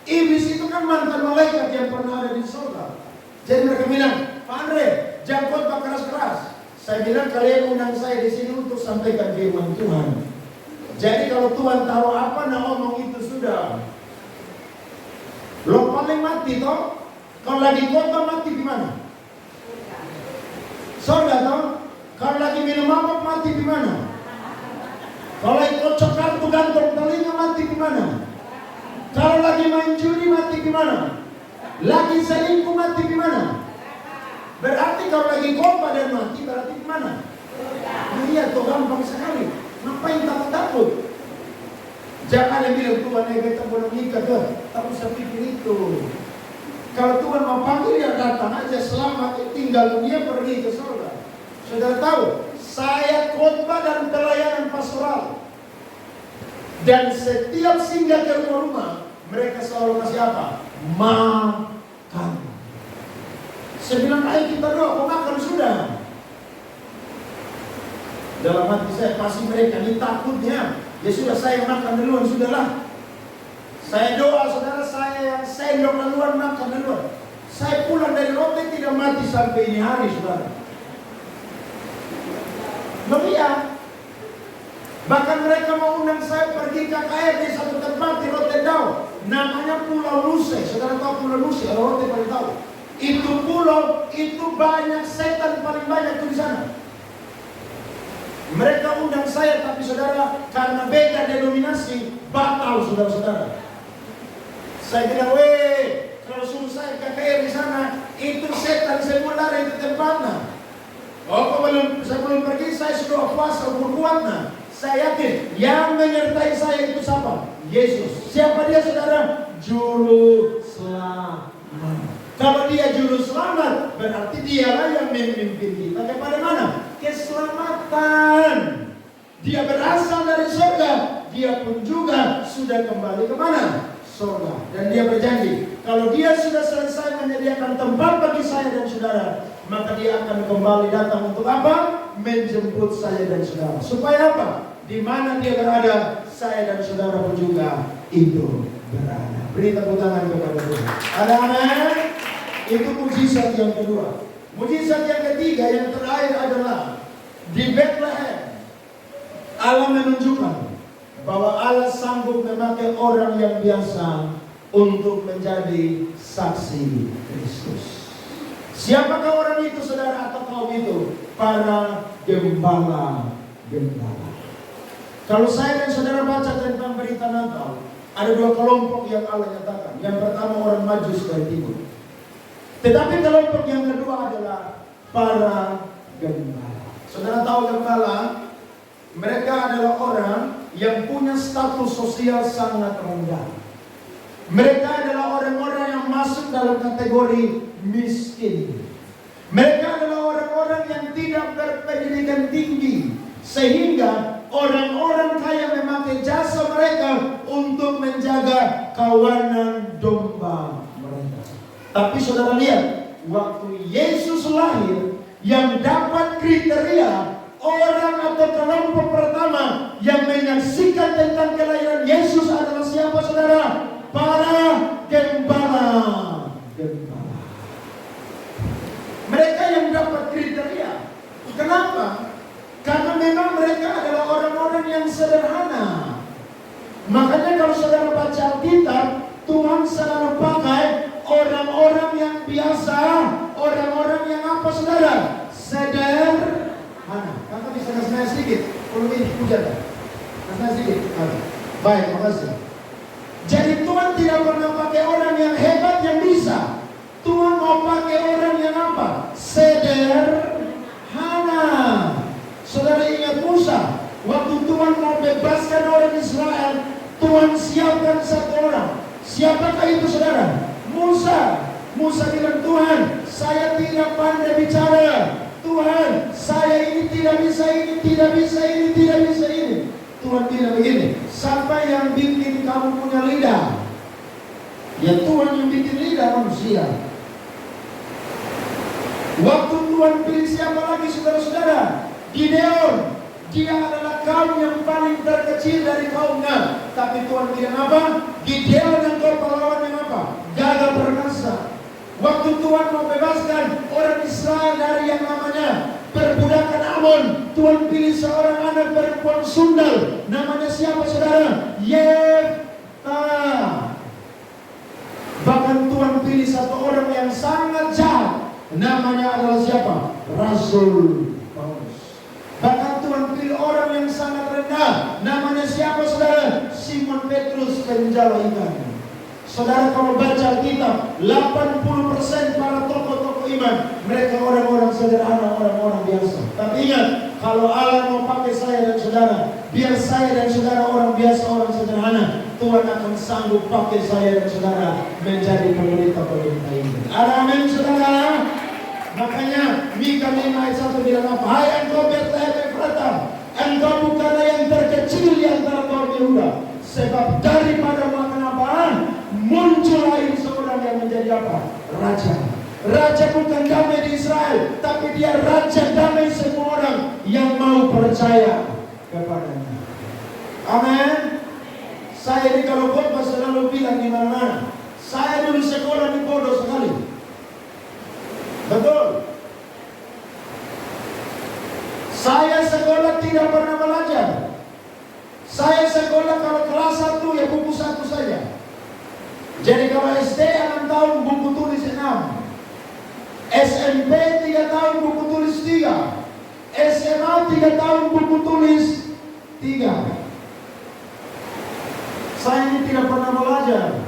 Iblis itu kan mantan malaikat yang pernah ada di surga. Jadi mereka bilang, Pak Andre, jangan khotbah keras-keras. Saya bilang kalian undang saya di sini untuk sampaikan firman Tuhan. Jadi kalau Tuhan tahu apa, nah omong itu sudah. Lo paling mati toh. Kalau lagi khotbah mati di mana? Surga toh. Kalau lagi minum mabuk mati di mana? Kalau kocok kartu gantung telinga mati di mana? Kalau lagi main judi mati di mana? Lagi selingkuh mati di mana? Berarti kalau lagi khotbah dan mati berarti di mana? Iya toh, gampang sekali. Ngapain takut-takut? Jangan yang bilang Tuhan kita belum nikah ke. Tak usah pikir itu. Kalau Tuhan mau panggil ya datang aja, selamat, tinggal dia pergi ke surga. Sudah tahu, saya khotbah dan pelayanan pastoral. Dan setiap singgah ke rumah-rumah, mereka selalu kasih apa? Makan. Saya bilang, ayo kita doa, mau makan sudah. Dalam hati saya, pasti mereka ini takutnya. Ya sudah, saya makan duluan, sudahlah. Saya doa, saudara, saya yang sendok duluan, makan duluan. Saya pulang dari Rote tidak mati sampai ini hari, saudara. Melihat. Bahkan mereka mau undang saya pergi KKR di satu tempat di Rotterdam. Namanya Pulau Luce. Saudara tahu Pulau Luce? Kalau Rote paling tahu. Itu pulau, itu banyak setan paling banyak di sana. Mereka undang saya, tapi saudara, karena beda denominasi, batal saudara-saudara. Saya bilang, kalau suruh saya KKR di sana, itu setan semua lari ke tempatnya. Oh, saya belum pergi, saya sudah puasa berkuatnya. Saya yakin, yang menyertai saya itu siapa? Yesus. Siapa dia saudara? Juru selamat. Kalau dia juru selamat, berarti dialah yang memimpin kita kepada mana? Keselamatan. Dia berasal dari surga. Dia pun juga sudah kembali ke mana? Surga. Dan dia berjanji, kalau dia sudah selesai menyediakan tempat bagi saya dan saudara, maka dia akan kembali datang untuk apa? Menjemput saya dan saudara. Supaya apa? Di mana dia berada, saya dan saudara pun juga itu berada. Beri tepuk tangan kepada Tuhan. Ada amin? Itu mujizat yang kedua. Mujizat yang ketiga, yang terakhir adalah di Bethlehem. Allah menunjukkan bahwa Allah sanggup memakai orang yang biasa untuk menjadi saksi Kristus. Siapakah orang itu, saudara, atau kaum itu? Para gembala-gembala. Kalau saya dan saudara baca tentang berita Natal, ada 2 kelompok yang Allah nyatakan. Yang pertama orang Majus dari timur. Tetapi kelompok yang kedua adalah para gembala. Saudara tahu gembala? Mereka adalah orang yang punya status sosial sangat rendah. Mereka adalah orang-orang yang masuk dalam kategori miskin. Mereka adalah orang-orang yang tidak berpendidikan tinggi, sehingga orang-orang kaya memakai jasa mereka untuk menjaga kawanan domba mereka. Tapi saudara lihat, waktu Yesus lahir, yang dapat kriteria orang atau kelompok pertama yang menyaksikan tentang kelahiran Yesus adalah siapa, saudara? Para gembala. Mereka yang dapat kriteria. Kenapa? Karena memang mereka adalah orang-orang yang sederhana. Makanya kalau saudara baca Alkitab, Tuhan selalu pakai orang-orang yang biasa, orang-orang yang apa, saudara? Sederhana. Kakak bisa kasih sedikit? Kalau ini hujan, kasih sedikit. Baik, makasih. Jadi Tuhan tidak pernah pakai orang yang hebat yang bisa. Tuhan mau pakai orang yang apa? Sederhana. Saudara ingat Musa, waktu Tuhan mau bebaskan orang Israel, Tuhan siapkan satu orang. Siapakah itu, saudara? Musa. Musa bilang, Tuhan, saya tidak pandai bicara. Tuhan, saya ini tidak bisa ini, tidak bisa ini, tidak bisa ini. Tuhan bilang begini, siapa yang bikin kamu punya lidah? Ya Tuhan yang bikin lidah manusia. Waktu Tuhan pilih siapa lagi, saudara-saudara? Gideon. Dia adalah kaum yang paling terkecil dari kaumnya. Tapi Tuhan bilang apa? Gideon yang kau pahlawan yang apa? Gagah perkasa. Waktu Tuhan mau bebaskan orang Israel dari yang namanya perbudakan Amon, Tuhan pilih seorang anak perempuan sundal. Namanya siapa, saudara? Yefta. Bahkan Tuhan pilih satu orang yang sangat jahat. Namanya adalah siapa? Rasul Paulus. Bahkan Tuhan pilih orang yang sangat rendah. Namanya siapa, saudara? Simon Petrus, penjala ikan. Saudara kalau baca Alkitab, 80% para tokoh-tokoh iman, mereka orang-orang sederhana, orang-orang biasa. Tapi ingat, kalau Allah mau pakai saya dan saudara, biar saya dan saudara orang biasa, orang sederhana, Tuhan akan sanggup pakai saya dan saudara menjadi pemerintah-pemerintah ini. Amin, saudara. Makanya Mika 5 ayat 1 bilang apa? Hai engkau Betlehem Efrata, engkau bukanlah yang terkecil di antara kaum Yehuda, sebab daripada makan apaan muncul lain seorang yang menjadi apa? Raja. Raja bukan damai di Israel, tapi dia raja damai semua orang yang mau percaya kepadanya. Amin. Saya ini kalau khotbah selalu bilang di mana-mana, saya dulu sekolah di bodoh sekali. Betul. Saya sekolah tidak pernah belajar. Saya sekolah kalau kelas 1 ya buku 1 saja. Jadi kalau SD 6 tahun buku tulis 6. SMP 3 tahun buku tulis 3. SMA 3 tahun buku tulis 3. Saya ini tidak pernah belajar.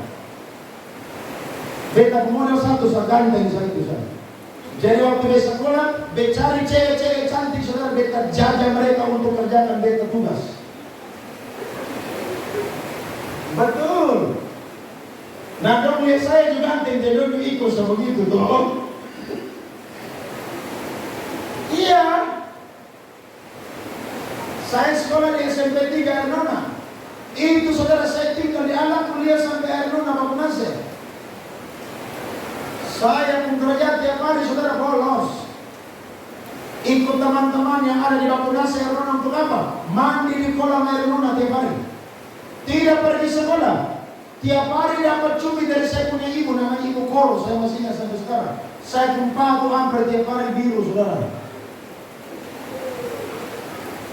Beta model 1 saya ganteng saya itu saya. Jadi waktu beta sekolah, beta cari cewek-cewek cantik, saudara, beta jaga mereka untuk kerjakan beta tugas. Betul. Nah, dong lihat saya juga ganteng, jadi dong ikut sebegitu dong. Iya. Saya sekolah di SMP 3 Air Nona. Itu saudara saya tinggal di anak kuliah sampai Air Nona Bakunase. Saya pun kerja tiap hari, saudara, bolos. Ikut teman-teman yang ada di Bakunase Air Nona untuk apa? Mandi di kolam Air Nona tiap hari. Tidak pergi sekolah. Tiap hari dapat cumi dari saya punya ibu, namanya Ibu Koro, saya masih ingat sampai sekarang. Saya tumpah tuh hampir tiap hari biru, saudara.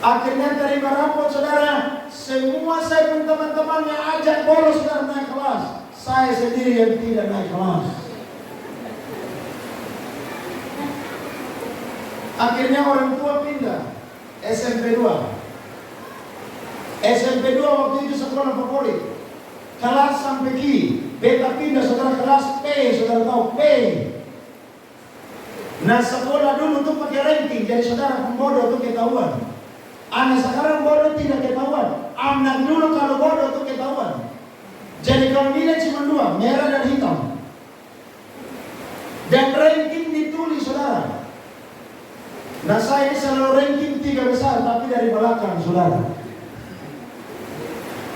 Akhirnya terima rapot, saudara. Semua saya pun teman-temannya ajak bolos, saudara, naik kelas. Saya sendiri yang tidak naik kelas. Akhirnya orang tua pindah SMP 2. SMP 2 waktu itu sekolah favorit. Kelas sampai Q. Beta pindah, saudara, kelas P. Saudara tahu P. Nah sekolah dulu tuh pakai ranking, jadi saudara pembodoh tuh ketahuan. Anak sekarang bodoh tidak ketahuan. Anak dulu kalau bodoh tuh ketahuan. Jadi kalau nilai cuma 2, merah dan hitam. Dan ranking ditulis saudara. Nah saya ini selalu ranking 3 besar, tapi dari belakang saudara.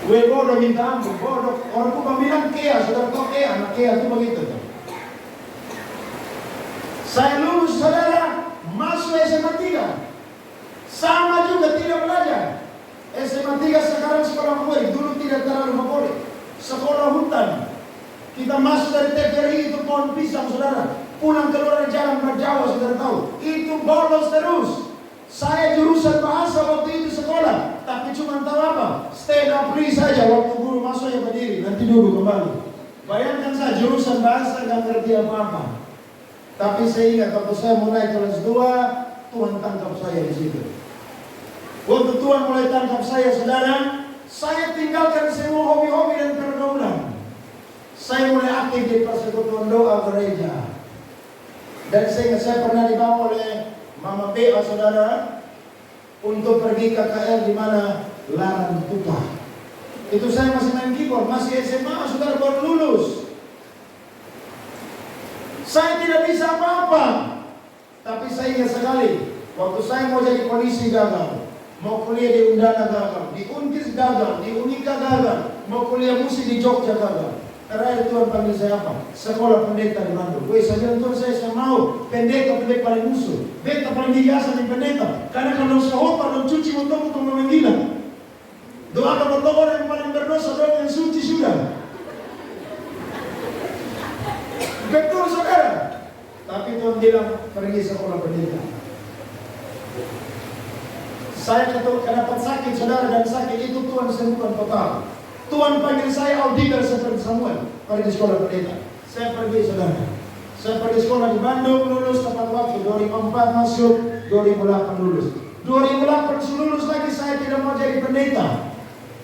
Bodoh minta ampun, bodoh. Orang pun bilang kea, saudara kok kea, anak kea itu begitu tuh. Saya lulus saudara, masuk SMA 3. Sama juga tidak belajar. SMA 3 sekarang sekolah favorit, dulu tidak terlalu favorit. Sekolah hutan. Kita masuk dari TVRI itu pohon pisang saudara. Pulang keluar jalan berjawa saudara tahu. Itu bolos terus. Saya jurusan bahasa waktu itu sekolah, tapi cuma tahu apa? Stand up free saja waktu guru masuk ya berdiri, nanti duduk kembali. Bayangkan saya jurusan bahasa nggak ngerti apa-apa. Tapi saya ingat waktu saya mulai kelas 2, Tuhan tangkap saya di situ. Waktu Tuhan mulai tangkap saya, saudara, saya tinggalkan semua hobi-hobi dan pergaulan. Saya mulai aktif di persekutuan doa gereja. Dan saya ingat saya pernah dibawa oleh Mama Bea, saudara, untuk pergi KKR di mana Larang Tuka. Itu saya masih main keyboard, masih SMA, saudara baru lulus. Saya tidak bisa apa-apa. Tapi saya ingat sekali, waktu saya mau jadi polisi gagal, mau kuliah di Undana gagal, di Unkis gagal, di Unika gagal, mau kuliah musik di Jogja gagal. Terakhir Tuhan panggil saya apa? Sekolah pendeta di Bandung. Saya bilang Tuhan saya mau pendeta paling musuh. Beta paling biasa di pendeta. Karena kalau sehopar dan cuci motor untuk menggila. Doakan motor orang yang paling berdosa, doa yang suci sudah. Betul saudara. Tapi Tuhan bilang pergi sekolah pendeta. Saya dapat sakit saudara, dan sakit itu Tuhan sembuhkan total. Tuhan panggil saya auditor seperti Samuel, pergi sekolah pendeta. Saya pergi saudara. Saya pergi sekolah di Bandung, lulus tepat waktu. 2004 masuk, 2008 lulus. 2008 lulus lagi, saya tidak mau jadi pendeta.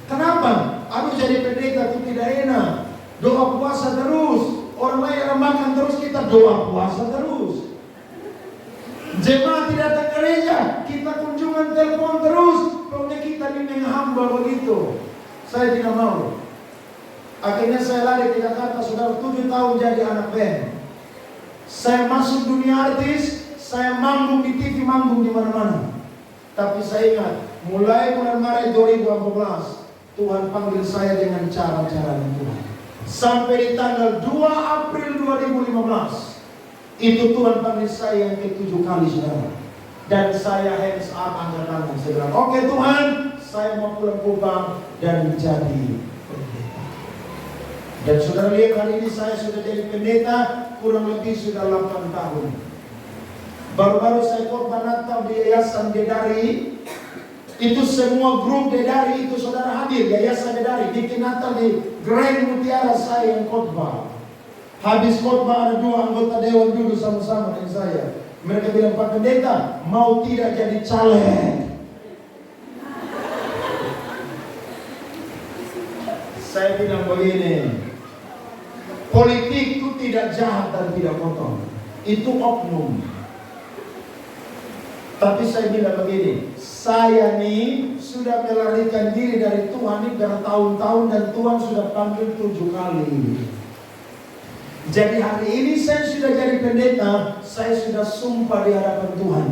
Kenapa? Aduh, jadi pendeta itu tidak enak. Doa puasa terus. Orang lain yang makan terus, kita doa puasa terus. Jemaat tidak datang gereja, kita kunjungan telepon terus. Pokoknya kita ini hamba begitu. Saya tidak mau. Akhirnya saya lari ke Jakarta, saudara, 7 tahun jadi anak band. Saya masuk dunia artis, saya manggung di TV, manggung di mana-mana. Tapi saya ingat, mulai bulan Maret 2014, Tuhan panggil saya dengan cara-cara Tuhan. Sampai di tanggal 2 April 2015, itu Tuhan panggil saya yang ke-7 kali, saudara. Dan saya hands up, angkat tangan. Saya bilang, oke Tuhan, saya mau pulang Kupang dan menjadi pendeta. Dan saudara lihat, hari ini saya sudah jadi pendeta kurang lebih sudah 8 tahun. Baru-baru saya khotbah Natal di Yayasan Dedari. Itu semua grup Dedari itu saudara hadir. Yayasan Dedari bikin Natal di Grand Mutiara, saya yang khotbah. Habis khotbah ada 2 anggota dewan duduk sama-sama dengan saya. Mereka bilang, Pak Pendeta, mau tidak jadi caleg? Saya bilang begini, politik itu tidak jahat dan tidak kotor. Itu oknum. Tapi saya bilang begini, saya nih sudah melarikan diri dari Tuhan ini bertahun-tahun, dan Tuhan sudah panggil 7 kali. Jadi hari ini saya sudah jadi pendeta, saya sudah sumpah di hadapan Tuhan.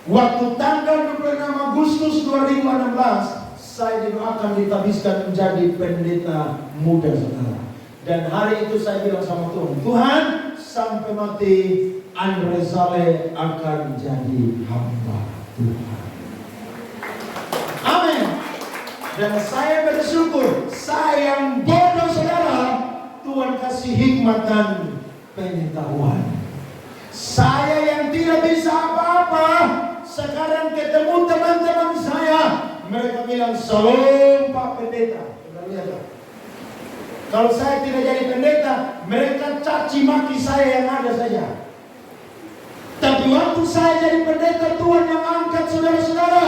Waktu tanggal 26 Agustus 2016, saya didoakan ditabiskan menjadi pendeta muda, saudara. Dan hari itu saya bilang sama Tuhan, Tuhan, sampai mati Andre Saleh akan jadi hamba Tuhan. Amin. Dan saya bersyukur, saya yang bodoh saudara, Tuhan kasih hikmat dan pengetahuan. Saya yang tidak bisa apa-apa, sekarang ketemu teman-teman saya, mereka bilang, Salam Pak Pendeta. Kalau saya tidak jadi pendeta, mereka caci maki saya yang ada saja. Tapi waktu saya jadi pendeta, Tuhan yang angkat saudara-saudara.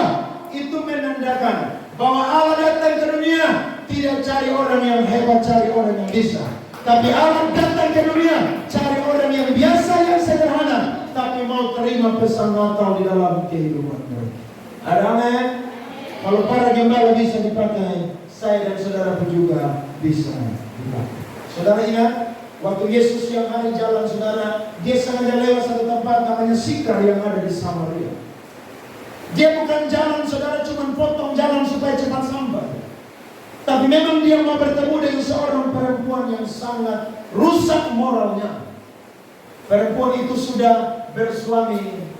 Itu menandakan bahwa Allah datang ke dunia tidak cari orang yang hebat, cari orang yang bisa. Tapi Allah datang ke dunia cari orang yang biasa, yang sederhana, tapi mau terima pesan Natal di dalam kehidupan mereka. Ada amin? Kalau para gembala bisa dipakai, saya dan saudara pun juga bisa dipakai. Saudara ingat, waktu Yesus yang hari jalan saudara, dia sengaja lewat satu tempat namanya Sikar yang ada di Samaria. Dia bukan jalan saudara cuma potong jalan supaya cepat sampai. Tapi memang dia mau bertemu dengan seorang perempuan yang sangat rusak moralnya. Perempuan itu sudah bersuami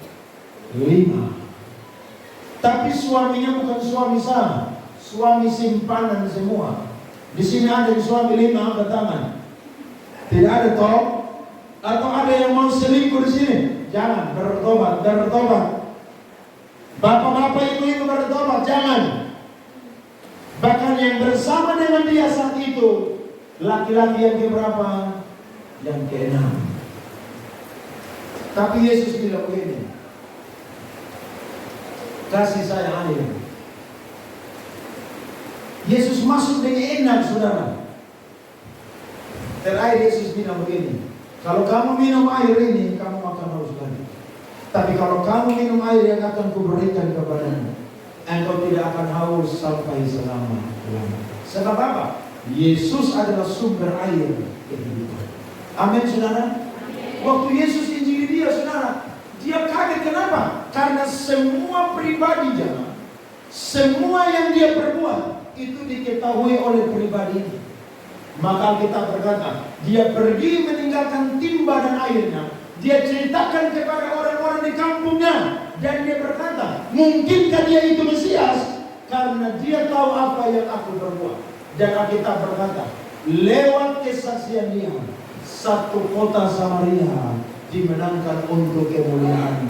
5. Tapi suaminya bukan suami sah, suami simpanan semua. Di sini ada yang suami 5 angkat tangan. Tidak ada toh? Atau ada yang mau selingkuh di sini? Jangan, bertobat, bertobat. Bapak-bapak ibu-ibu bertobat, jangan. Bahkan yang bersama dengan dia saat itu laki-laki yang keberapa? Yang ke-6. Tapi Yesus bilang begini, kasih saya air. Yesus masuk dengan enak saudara. Terakhir Yesus bilang begini, kalau kamu minum air ini, kamu akan haus lagi. Tapi kalau kamu minum air yang akan kuberikan kepadamu, engkau tidak akan haus sampai selama-lamanya. Sebab apa? Yesus adalah sumber air kehidupan. Amin saudara. Waktu Yesus injili dia saudara, dia kaget. Kenapa? Karena semua pribadinya, semua yang dia perbuat itu diketahui oleh pribadi ini. Maka kita berkata, dia pergi meninggalkan timba dan airnya. Dia ceritakan kepada orang-orang di kampungnya. Dan dia berkata, mungkinkah dia itu Mesias? Karena dia tahu apa yang aku perbuat. Dan Alkitab berkata, lewat kesaksian dia, satu kota Samaria dimenangkan untuk kemuliaan.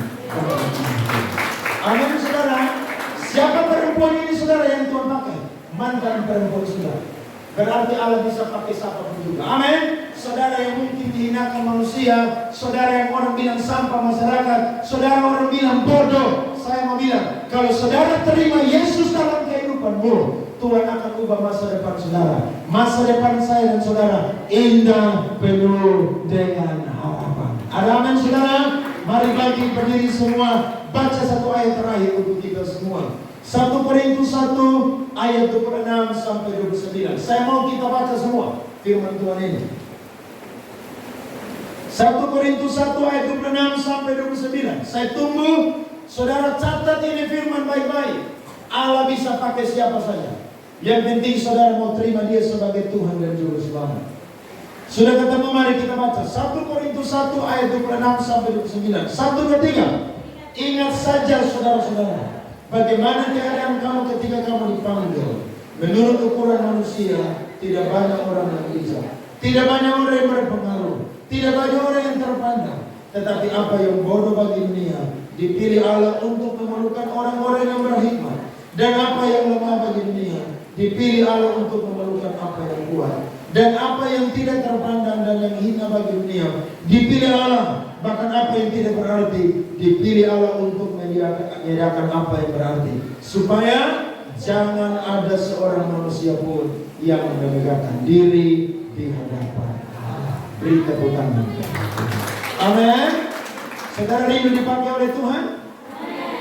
Amin saudara. Siapa perempuan ini saudara yang Tuhan pakai? Mantan perempuan saudara. Berarti Allah bisa pakai siapapun juga. Amin. Saudara yang mungkin dihinakan manusia, saudara yang orang bilang sampah masyarakat, saudara orang bilang bodoh. Saya mau bilang, kalau saudara terima Yesus dalam kehidupanmu, Tuhan akan ubah masa depan saudara. Masa depan saya dan saudara indah, penuh dengan harapan. Ada amin saudara? Mari bagi berdiri semua. Baca satu ayat terakhir untuk kita semua. 1 Korintus 1 ayat 26 sampai 29. Saya mau kita baca semua firman Tuhan ini. 1 Korintus 1 ayat 26 sampai 29. Saya tunggu saudara catat ini firman baik-baik. Allah bisa pakai siapa saja. Yang penting saudara mau terima dia sebagai Tuhan dan Juru Selamat. Sudah ketemu, mari kita baca 1 Korintus 1 ayat 26 sampai 29. 1, 2, 3. Ingat saja saudara-saudara, bagaimana keadaan kamu ketika kamu dipanggil. Menurut ukuran manusia, tidak banyak orang yang bisa, tidak banyak orang yang berpengaruh, tidak banyak orang yang terpandang. Tetapi apa yang bodoh bagi dunia, dipilih Allah untuk memerlukan orang-orang yang berhikmat. Dan apa yang lemah bagi dunia, dipilih Allah untuk memerlukan apa yang kuat. Dan apa yang tidak terpandang dan yang hina bagi dunia, dipilih Allah. Bahkan apa yang tidak berarti, dipilih Allah untuk menyediakan apa yang berarti. Supaya jangan ada seorang manusia pun yang menegakkan diri di hadapan Allah. Beri tepuk tangan. Amin. Saudara rindu dipakai oleh Tuhan?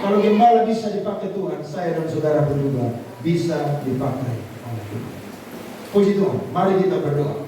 Kalau gembala bisa dipakai Tuhan, saya dan saudara pun juga bisa dipakai oleh Tuhan. Puji Tuhan. Mari kita berdoa.